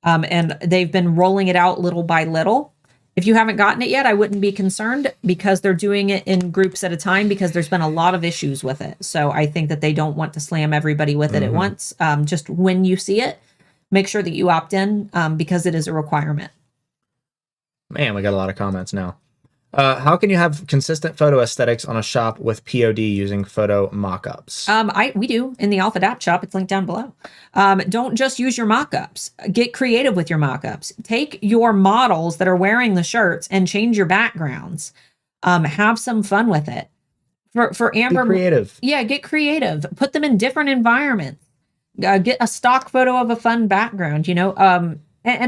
And they've been rolling it out little by little. If you haven't gotten it yet, I wouldn't be concerned because they're doing it in groups at a time because there's been a lot of issues with it. So I think that they don't want to slam everybody with it at once. Just when you see it, make sure that you opt in because it is a requirement. Man, we got a lot of comments now. How can you have consistent photo aesthetics on a shop with POD using photo mockups? We do in the Alpha App shop. It's linked down below. Don't just use your mockups. Get creative with your mockups. Take your models that are wearing the shirts and change your backgrounds. Have some fun with it. For Amber, be creative. Yeah, get creative. Put them in different environments. Get a stock photo of a fun background. And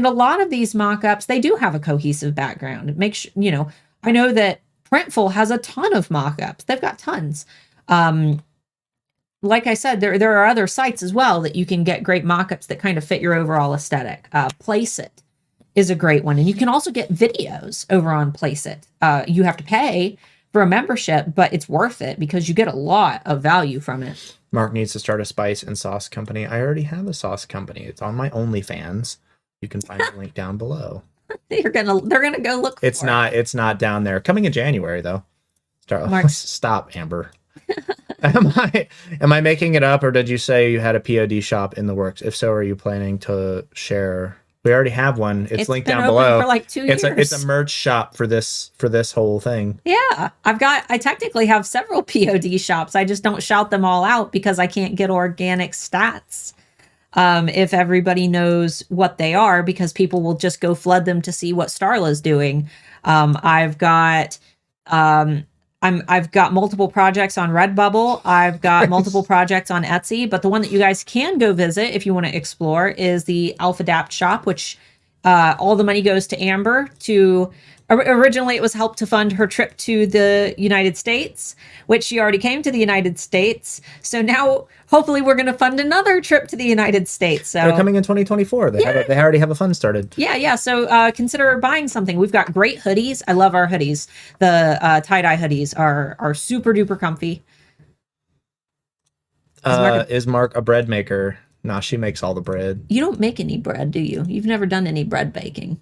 a lot of these mockups, they do have a cohesive background. Make sure I know that Printful has a ton of mock-ups. They've got tons. Like I said, there are other sites as well that you can get great mock-ups that kind of fit your overall aesthetic. Placeit is a great one. And you can also get videos over on Placeit. You have to pay for a membership, but it's worth it because you get a lot of value from it. Mark needs to start a spice and sauce company. I already have a sauce company. It's on my OnlyFans. You can find the link down below. They're gonna go look for it. It's not down there. Coming in January though. Stop, Amber. Am I making it up, or did you say you had a POD shop in the works? If so, are you planning to share? We already have one. It's linked down below. For like 2 years. It's a merch shop for this whole thing. Yeah, I technically have several POD shops. I just don't shout them all out because I can't get organic stats. If everybody knows what they are, because people will just go flood them to see what Starla's doing. I've got multiple projects on Redbubble. I've got multiple projects on Etsy, but the one that you guys can go visit if you want to explore is the Alphadapt shop, which all the money goes to Amber to. Originally, it was helped to fund her trip to the United States, which she already came to the United States. So now, hopefully, we're going to fund another trip to the United States. So they're coming in 2024. They already have a fund started. Yeah. So consider buying something. We've got great hoodies. I love our hoodies. The tie-dye hoodies are super duper comfy. Is Mark a bread maker? Nah, she makes all the bread. You don't make any bread, do you? You've never done any bread baking.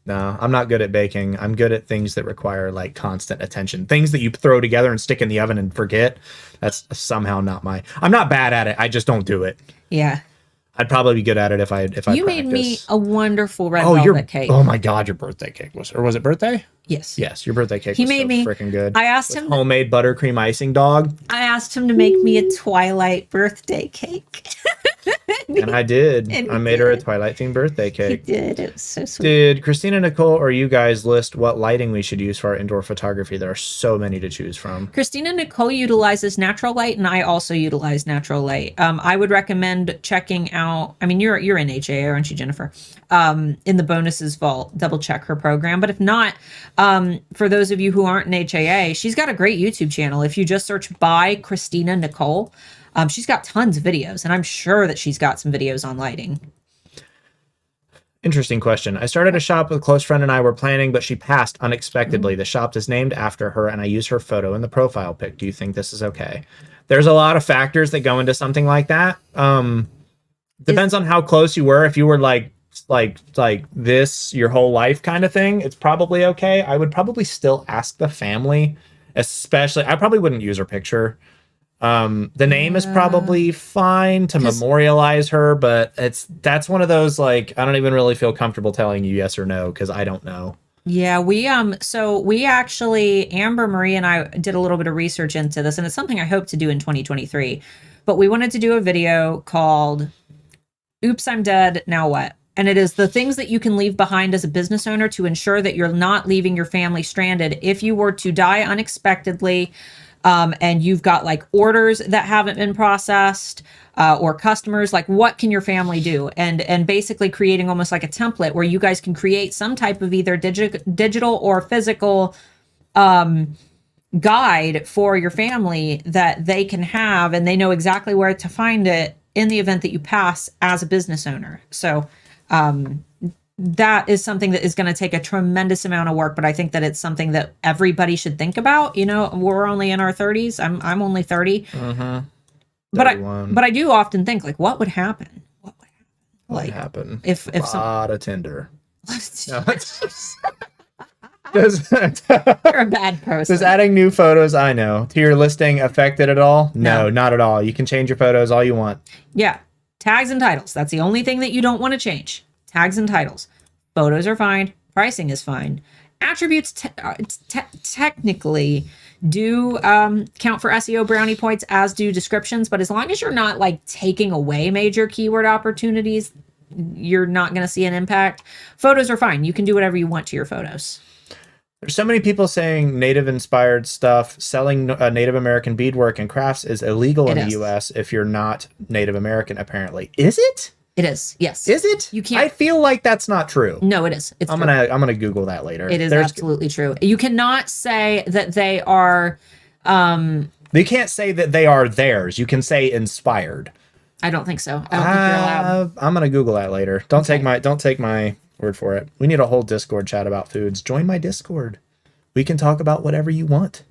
No, I'm not good at baking. I'm good at things that require like constant attention. Things that you throw together and stick in the oven and forget. That's somehow not I'm not bad at it. I just don't do it. Yeah. I'd probably be good at it if I You made me a wonderful red velvet cake. Oh my God, your birthday cake was it birthday? Yes. Yes, your birthday cake He was made so me freaking good. I asked him homemade buttercream icing dog. I asked him to make me a Twilight birthday cake. And I did. I made her a Twilight themed birthday cake. He did. It was so sweet. Did Christina, Nicole, or you guys list what lighting we should use for our indoor photography? There are so many to choose from. Christina Nicole utilizes natural light, and I also utilize natural light. I would recommend checking out. I mean, you're in HAA, aren't you, Jennifer? In the bonuses vault, double check her program. But if not, for those of you who aren't in HAA, she's got a great YouTube channel. If you just search by Christina Nicole, she's got tons of videos, and I'm sure that she's got some videos on lighting. Interesting question. I started a shop with a close friend and I were planning, but she passed unexpectedly. The shop is named after her, and I use her photo in the profile pic. Do you think this is okay? There's a lot of factors that go into something like that. Depends on how close you were. If you were like this your whole life kind of thing, it's probably okay. I would probably still ask the family, especially. I probably wouldn't use her picture. The name is probably fine to memorialize her, but that's one of those, like, I don't even really feel comfortable telling you yes or no because I don't know. Yeah, so we actually, Amber, Marie, and I did a little bit of research into this, and it's something I hope to do in 2023. But we wanted to do a video called Oops, I'm Dead, Now What? And it is the things that you can leave behind as a business owner to ensure that you're not leaving your family stranded if you were to die unexpectedly. And you've got like orders that haven't been processed, or customers, like what can your family do? And basically creating almost like a template where you guys can create some type of either digital or physical guide for your family that they can have, and they know exactly where to find it in the event that you pass as a business owner. So that is something that is going to take a tremendous amount of work, but I think that it's something that everybody should think about. You know, we're only in our 30s. I'm only 30. Mm-hmm. But I do often think, like, what would happen? What would happen? If a lot of Tinder. You're a bad person. Does adding new photos, I know, to your listing affect it at all? No, not at all. You can change your photos all you want. Yeah. Tags and titles. That's the only thing that you don't want to change. Tags and titles. Photos are fine. Pricing is fine. Attributes technically do count for SEO brownie points, as do descriptions. But as long as you're not like taking away major keyword opportunities, you're not going to see an impact. Photos are fine. You can do whatever you want to your photos. There's so many people saying native-inspired stuff. Selling Native American beadwork and crafts is illegal in the U.S. if you're not Native American, apparently. Is it? It is. Yes. Is it? You can't. I feel like that's not true. No, it is. It's I'm true. gonna Google that later. It is absolutely true. You cannot say that they are. You can't say that they are theirs. You can say inspired. I don't think so. I don't think you're allowed. I'm gonna Google that later. Don't take my word for it. We need a whole Discord chat about foods. Join my Discord. We can talk about whatever you want.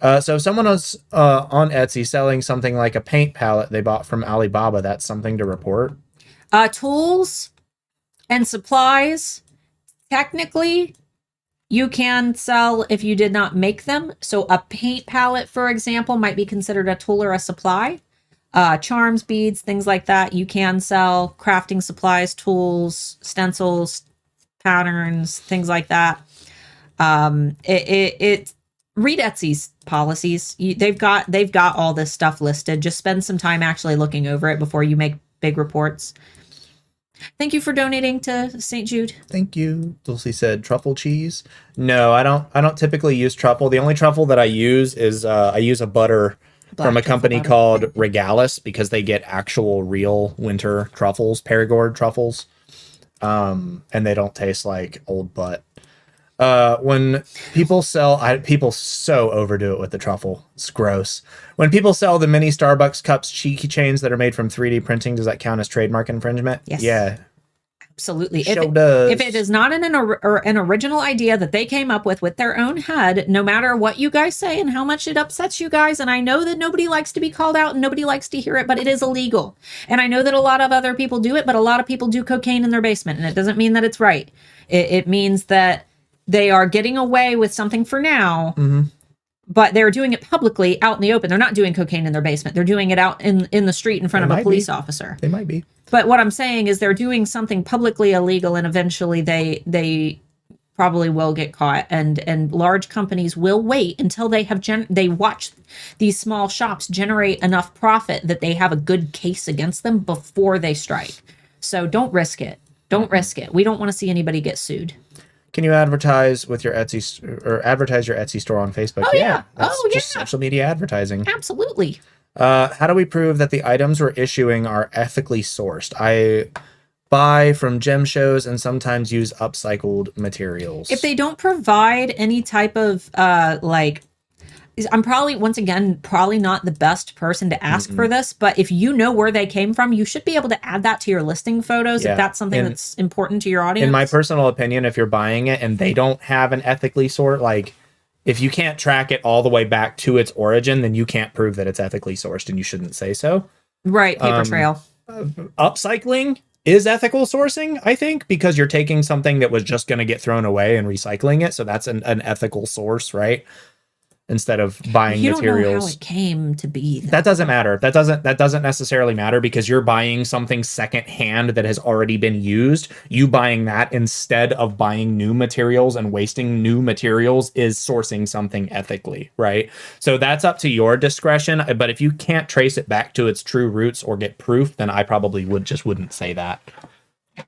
So if someone was on Etsy selling something like a paint palette they bought from Alibaba, that's something to report. Tools and supplies, technically, you can sell if you did not make them. So a paint palette, for example, might be considered a tool or a supply. Charms, beads, things like that. You can sell crafting supplies, tools, stencils, patterns, things like that. Read Etsy's policies. They've got all this stuff listed. Just spend some time actually looking over it before you make big reports. Thank you for donating to St. Jude. Thank you. Dulcie said truffle cheese. No, I don't typically use truffle. The only truffle that I use is I use a butter from a company called Regalis because they get actual real winter truffles, Perigord truffles. And they don't taste like old butt. When people sell, people so overdo it with the truffle. It's gross. When people sell the mini Starbucks cups, cheeky chains that are made from 3D printing, does that count as trademark infringement? Yes. Yeah. Absolutely. Does. If it is not an original idea that they came up with their own head, no matter what you guys say and how much it upsets you guys, and I know that nobody likes to be called out and nobody likes to hear it, but it is illegal. And I know that a lot of other people do it, but a lot of people do cocaine in their basement, and it doesn't mean that it's right. It means that they are getting away with something for now, but they're doing it publicly out in the open. They're not doing cocaine in their basement. They're doing it out in the street in front of a police officer. They might be. But what I'm saying is they're doing something publicly illegal, and eventually they probably will get caught. And large companies will wait until they have they watch these small shops generate enough profit that they have a good case against them before they strike. So don't risk it. Don't risk it. We don't want to see anybody get sued. Can you advertise with your Etsy or advertise your Etsy store on Facebook? Oh, yeah. That's just social media advertising. Absolutely. How do we prove that the items we're issuing are ethically sourced? I buy from gem shows and sometimes use upcycled materials. If they don't provide any type of I'm probably, once again, probably not the best person to ask for this, but if you know where they came from, you should be able to add that to your listing photos if that's something that's important to your audience. In my personal opinion, if you're buying it and they don't have an ethically sourced, like if you can't track it all the way back to its origin, then you can't prove that it's ethically sourced and you shouldn't say so. Right, paper trail. Upcycling is ethical sourcing, I think, because you're taking something that was just going to get thrown away and recycling it. So that's an ethical source, right? Instead of buying materials. You don't know how it came to be. That doesn't matter. That doesn't necessarily matter because you're buying something secondhand that has already been used. You buying that instead of buying new materials and wasting new materials is sourcing something ethically, right? So that's up to your discretion. But if you can't trace it back to its true roots or get proof, then I probably wouldn't say that.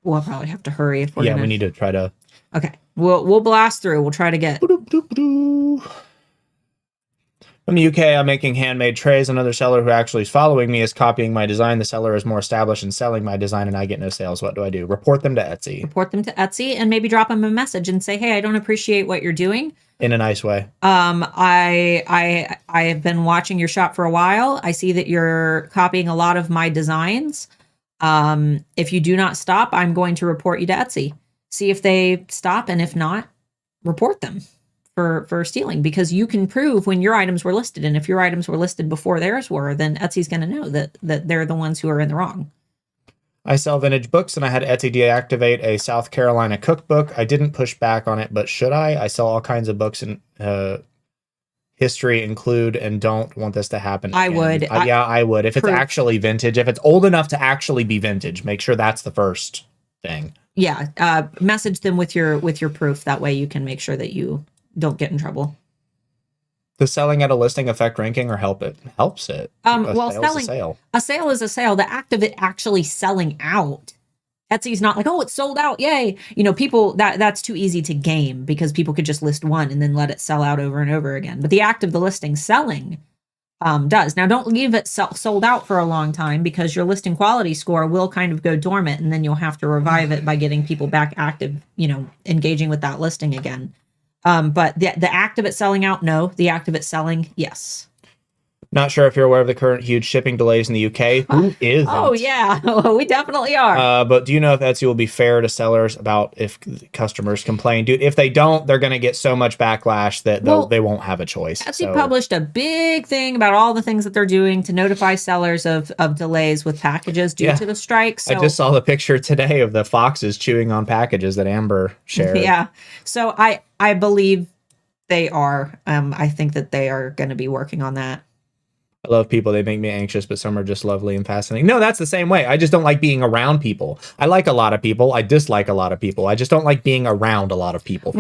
We'll probably have to hurry if we're we need to try to. Okay, we'll blast through. We'll try to get. From the UK, I'm making handmade trays. Another seller who actually is following me is copying my design. The seller is more established in selling my design and I get no sales. What do I do? Report them to Etsy. Report them to Etsy and maybe drop them a message and say, hey, I don't appreciate what you're doing. In a nice way. I have been watching your shop for a while. I see that you're copying a lot of my designs. If you do not stop, I'm going to report you to Etsy. See if they stop, and if not, report them for stealing, because you can prove when your items were listed, and if your items were listed before theirs were, then Etsy's going to know that they're the ones who are in the wrong. I sell vintage books, and I had Etsy deactivate a South Carolina cookbook. I didn't push back on it, but should I? I sell all kinds of books and history include, and don't want this to happen again. I would. I would. If it's actually vintage, if it's old enough to actually be vintage, make sure that's the first thing. Yeah. Message them with your proof. That way you can make sure that you don't get in trouble. Does selling at a listing affect ranking or help it? Helps it. A sale is a sale. The act of it actually selling out. Etsy's not like, oh, it's sold out. Yay. People that's too easy to game because people could just list one and then let it sell out over and over again. But the act of the listing selling, does. Now, don't leave it sold out for a long time, because your listing quality score will kind of go dormant, and then you'll have to revive it by getting people back active, engaging with that listing again. But the act of it selling out, no. The act of it selling, yes. Not sure if you're aware of the current huge shipping delays in the UK. Who isn't? Oh, yeah. We definitely are. But do you know if Etsy will be fair to sellers about if customers complain? Dude, if they don't, they're going to get so much backlash that they won't have a choice. Etsy published a big thing about all the things that they're doing to notify sellers of delays with packages due to the strike. So, I just saw the picture today of the foxes chewing on packages that Amber shared. Yeah. So I believe they are. I think that they are going to be working on that. I love people. They make me anxious, but some are just lovely and fascinating. No, that's the same way. I just don't like being around people. I like a lot of people. I dislike a lot of people. I just don't like being around a lot of people.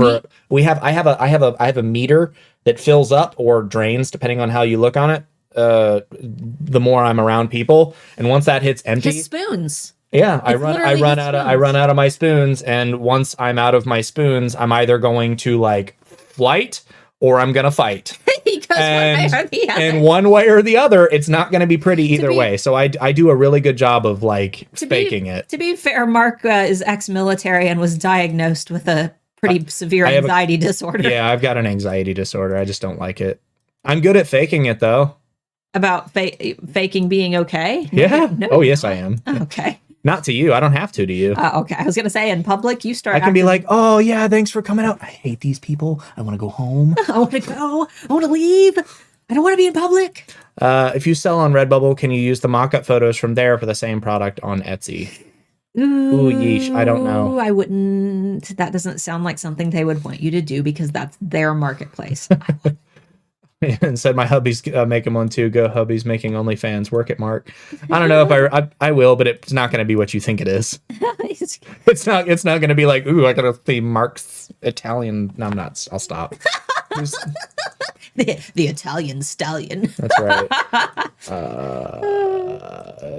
I have a meter that fills up or drains depending on how you look on it. The more I'm around people, and once that hits empty, his spoons. Yeah, I run out of my spoons, and once I'm out of my spoons, I'm either going to like flight or I'm gonna fight. And one way or the other, it's not going to be pretty either way. So I do a really good job of like faking it. To be fair, Mark is ex-military and was diagnosed with a pretty severe anxiety disorder. Yeah, I've got an anxiety disorder. I just don't like it. I'm good at faking it though. About faking being okay? Yeah. No, yes, I am. Okay. Not to you. I don't have to you. Okay. I was going to say, in public, you start. I can be like, oh, yeah, thanks for coming out. I hate these people. I want to go home. I want to go. I want to leave. I don't want to be in public. If you sell on Redbubble, can you use the mock-up photos from there for the same product on Etsy? Ooh, yeesh. I don't know. I wouldn't. That doesn't sound like something they would want you to do, because that's their marketplace. And said my hubby's making one too. Go hubby's making OnlyFans. Work it, Mark. I don't know if I will, but it's not going to be what you think it is. It's not going to be like, ooh, I got to see Mark's Italian. No, I'm not. I'll stop. the Italian stallion. That's right.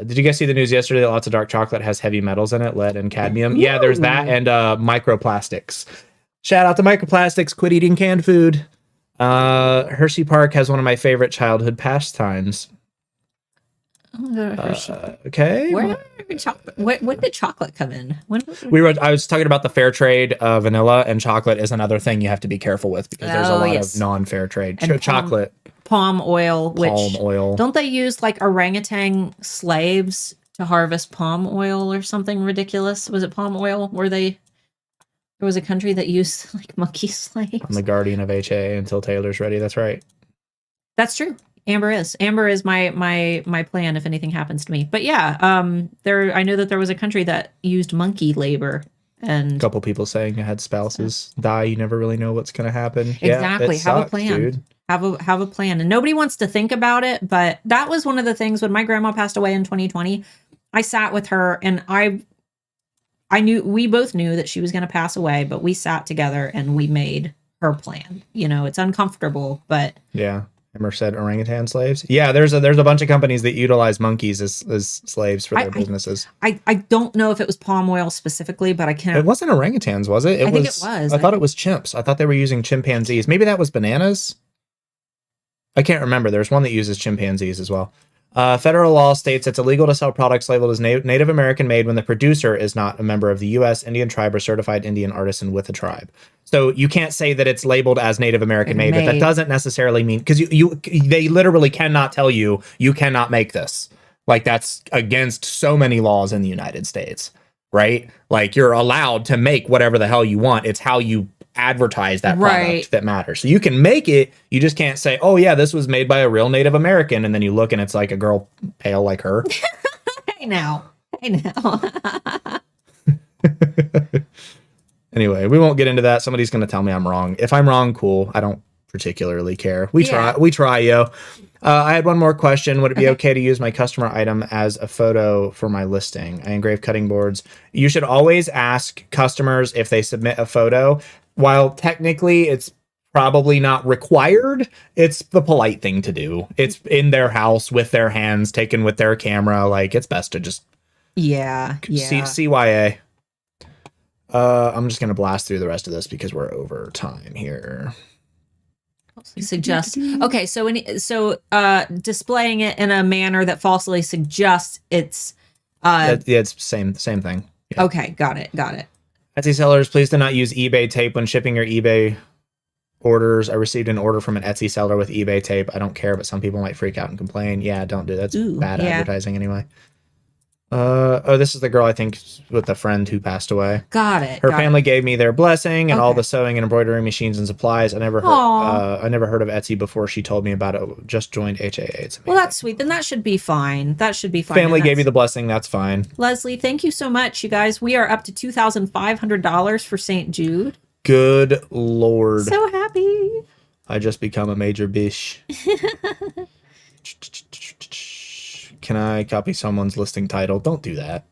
Did you guys see the news yesterday that lots of dark chocolate has heavy metals in it, lead and cadmium? Ooh. Yeah, there's that, and microplastics. Shout out to microplastics. Quit eating canned food. Hershey Park has one of my favorite childhood pastimes. Okay. When did chocolate come in? I was talking about the fair trade vanilla, and chocolate is another thing you have to be careful with, because there's a lot of non-fair trade chocolate. Palm oil. Palm oil. Don't they use like orangutan slaves to harvest palm oil or something ridiculous? Was it palm oil? There was a country that used like monkey slaves. I'm the guardian of HA until Taylor's ready. That's right. That's true. Amber is my plan if anything happens to me. But yeah, I know that there was a country that used monkey labor, and a couple people saying you had spouses die. You never really know what's going to happen. Exactly. Yeah, have a plan. Dude. Have a plan. And nobody wants to think about it, but that was one of the things when my grandma passed away in 2020. I sat with her, and we both knew that she was going to pass away, but we sat together and we made her plan. It's uncomfortable, but yeah. Emmer said orangutan slaves. Yeah, there's a bunch of companies that utilize monkeys as slaves for their businesses. I don't know if it was palm oil specifically, but I can't. It wasn't orangutans, was it? I think it was. I thought it was chimps. I thought they were using chimpanzees. Maybe that was bananas. I can't remember. There's one that uses chimpanzees as well. Federal law states it's illegal to sell products labeled as Native American made when the producer is not a member of the U.S. Indian tribe or certified Indian artisan with a tribe. So you can't say that it's labeled as Native American made, but that doesn't necessarily mean, because they literally cannot tell you cannot make this. Like, that's against so many laws in the United States, right? Like, you're allowed to make whatever the hell you want. It's how you advertise that product that matters. So you can make it, you just can't say, oh yeah, this was made by a real Native American, and then you look and it's like a girl pale like her. I know. Anyway, we won't get into that. Somebody's going to tell me I'm wrong. If I'm wrong, cool. I don't particularly care. We try, yo. I had one more question. Would it be okay to use my customer item as a photo for my listing? I engrave cutting boards. You should always ask customers if they submit a photo. While technically it's probably not required, it's the polite thing to do. It's in their house with their hands taken with their camera. Like, it's best to just CYA. I'm just going to blast through the rest of this because we're over time here. Suggest. Okay, so displaying it in a manner that falsely suggests it's yeah, it's same thing. Yeah. Okay, got it. Etsy sellers, please do not use eBay tape when shipping your eBay orders. I received an order from an Etsy seller with eBay tape. I don't care, but some people might freak out and complain. Yeah, don't do that. That's bad advertising anyway. Oh, this is the girl, I think, with the friend who passed away. Got it. Her family gave me their blessing and all Okay. the sewing and embroidery machines and supplies. I never heard of Etsy before she told me about it. Just joined HAA. It's amazing. Well, that's sweet. Then that should be fine. Family gave you the blessing. That's fine. Leslie, thank you so much, you guys. We are up to $2,500 for St. Jude. Good Lord. So happy. I just become a major bish. Can I copy someone's listing title? Don't do that.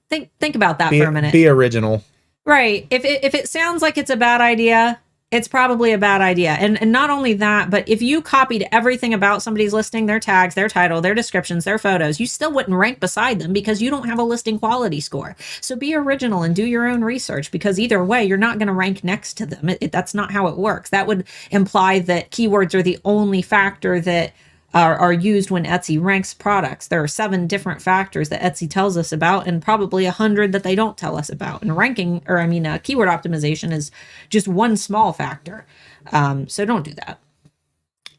Think about that for a minute. Be original. Right. If it sounds like it's a bad idea, it's probably a bad idea. And not only that, but if you copied everything about somebody's listing, their tags, their title, their descriptions, their photos, you still wouldn't rank beside them because you don't have a listing quality score. So be original and do your own research, because either way, you're not going to rank next to them. That's not how it works. That would imply that keywords are the only factor that are used when Etsy ranks products. There are 7 different factors that Etsy tells us about, and probably 100 that they don't tell us about. And keyword optimization is just one small factor. So don't do that.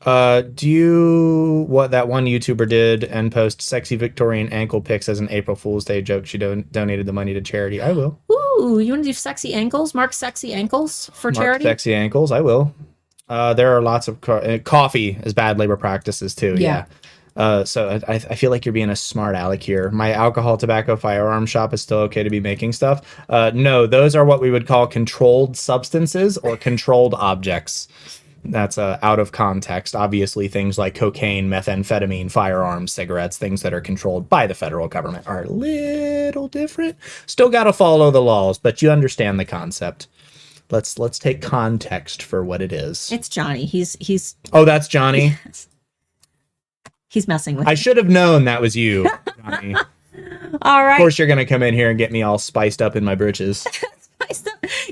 What that one YouTuber did and post sexy Victorian ankle pics as an April Fool's Day joke? She donated the money to charity. I will. Ooh, you want to do sexy ankles? Mark sexy ankles for charity? Sexy ankles. I will. There are lots of coffee is bad labor practices too. Yeah. So I feel like you're being a smart aleck here. My alcohol, tobacco, firearm shop is still okay to be making stuff. No, those are what we would call controlled substances or controlled objects. That's out of context. Obviously, things like cocaine, methamphetamine, firearms, cigarettes, things that are controlled by the federal government are a little different. Still got to follow the laws, but you understand the concept. Let's take context for what it is. It's Johnny. He's Oh, that's Johnny. he's messing with I me. should have known that was you, Johnny. All right. Of course, you're gonna come in here and get me all spiced up in my britches.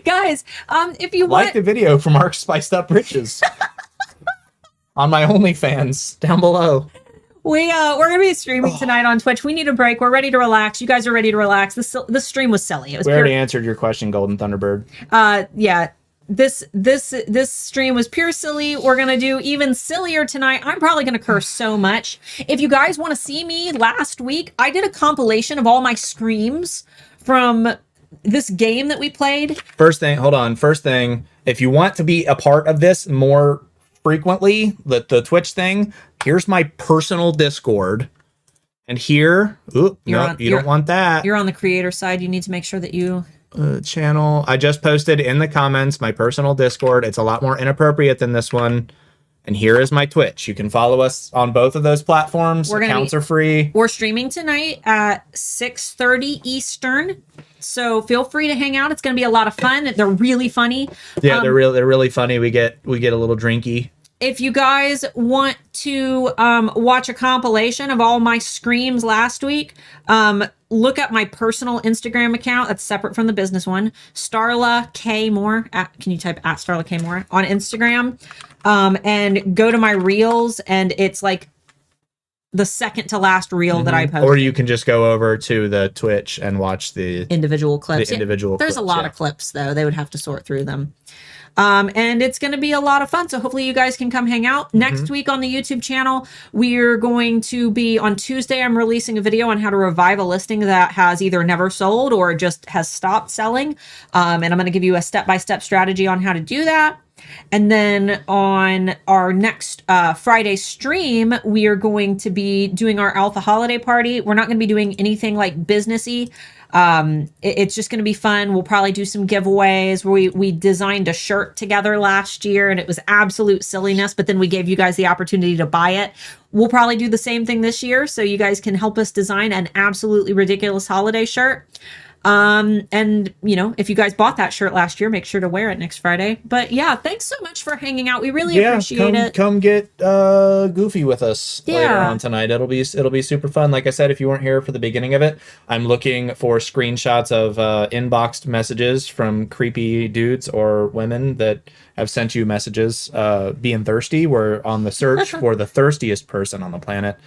Guys, if you want Like the video for Mark's spiced up britches on my OnlyFans down below. we're gonna be streaming tonight on Twitch. We need a break. We're ready to relax. You guys are ready to relax. This stream was silly. It was We already answered your question, Golden Thunderbird. yeah. This stream was pure silly. We're gonna do even sillier tonight. I'm probably gonna curse so much. If you guys want to see me, last week I did a compilation of all my screams from this game that we played. First thing, if you want to be a part of this more frequently, the Twitch thing, here's my personal Discord. And here, you don't want that. You're on the creator side. You need to make sure that you channel. I just posted in the comments my personal Discord. It's a lot more inappropriate than this one. And here is my Twitch. You can follow us on both of those platforms. Accounts are free. We're streaming tonight at 6:30 Eastern. So feel free to hang out. It's going to be a lot of fun. They're really funny. Yeah, they're really funny. We get a little drinky. If you guys want to watch a compilation of all my screams last week, look up my personal Instagram account. That's separate from the business one. Starla K Moore. Can you type at Starla K Moore on Instagram? And go to my reels, and it's like the second to last reel that I posted. Or you can just go over to the Twitch and watch the individual clips. There's a lot of clips though. They would have to sort through them. And it's going to be a lot of fun. So hopefully you guys can come hang out. Next week on the YouTube channel, we're going to be on Tuesday. I'm releasing a video on how to revive a listing that has either never sold or just has stopped selling. And I'm going to give you a step-by-step strategy on how to do that. And then on our next Friday stream, we are going to be doing our Alpha Holiday Party. We're not going to be doing anything like businessy. It's just going to be fun. We'll probably do some giveaways. We designed a shirt together last year, and it was absolute silliness, but then we gave you guys the opportunity to buy it. We'll probably do the same thing this year, so you guys can help us design an absolutely ridiculous holiday shirt. And you know, if you guys bought that shirt last year, make sure to wear it next Friday. But yeah, thanks so much for hanging out. We really appreciate it. Come get goofy with us later Yeah. on tonight. It'll be super fun. Like I said, if you weren't here for the beginning of it, I'm looking for screenshots of inboxed messages from creepy dudes or women that have sent you messages being thirsty. We're on the search for the thirstiest person on the planet.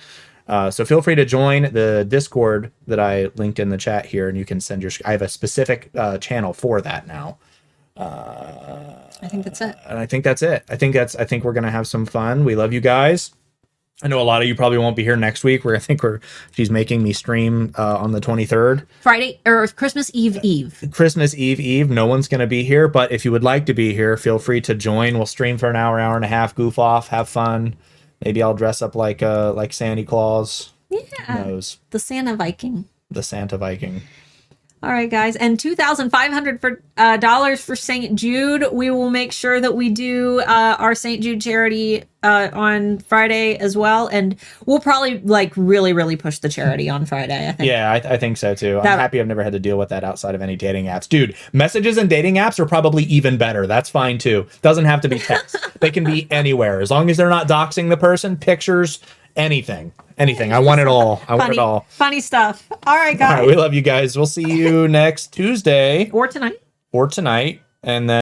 So feel free to join the Discord that I linked in the chat here, and you can send your. I have a specific channel for that now. I think that's it. And I think that's it. I think we're gonna have some fun. We love you guys. I know a lot of you probably won't be here next week. She's making me stream on the 23rd. Friday or Christmas Eve. Christmas Eve. No one's gonna be here, but if you would like to be here, feel free to join. We'll stream for an hour and a half, goof off, have fun. Maybe I'll dress up like Santa Claus. Yeah. Who knows? The Santa Viking. The Santa Viking. All right, guys, and $2,500 dollars for St. Jude. We will make sure that we do our St. Jude charity on Friday as well, and we'll probably like really push the charity on Friday. I think. Yeah, I think so too. I'm happy I've never had to deal with that outside of any dating apps, dude. Messages and dating apps are probably even better. That's fine too. Doesn't have to be text. They can be anywhere as long as they're not doxing the person. Pictures, anything. I want it all. I want it all. Funny stuff. All right, guys. All right, we love you guys. We'll see you next Tuesday or tonight. And then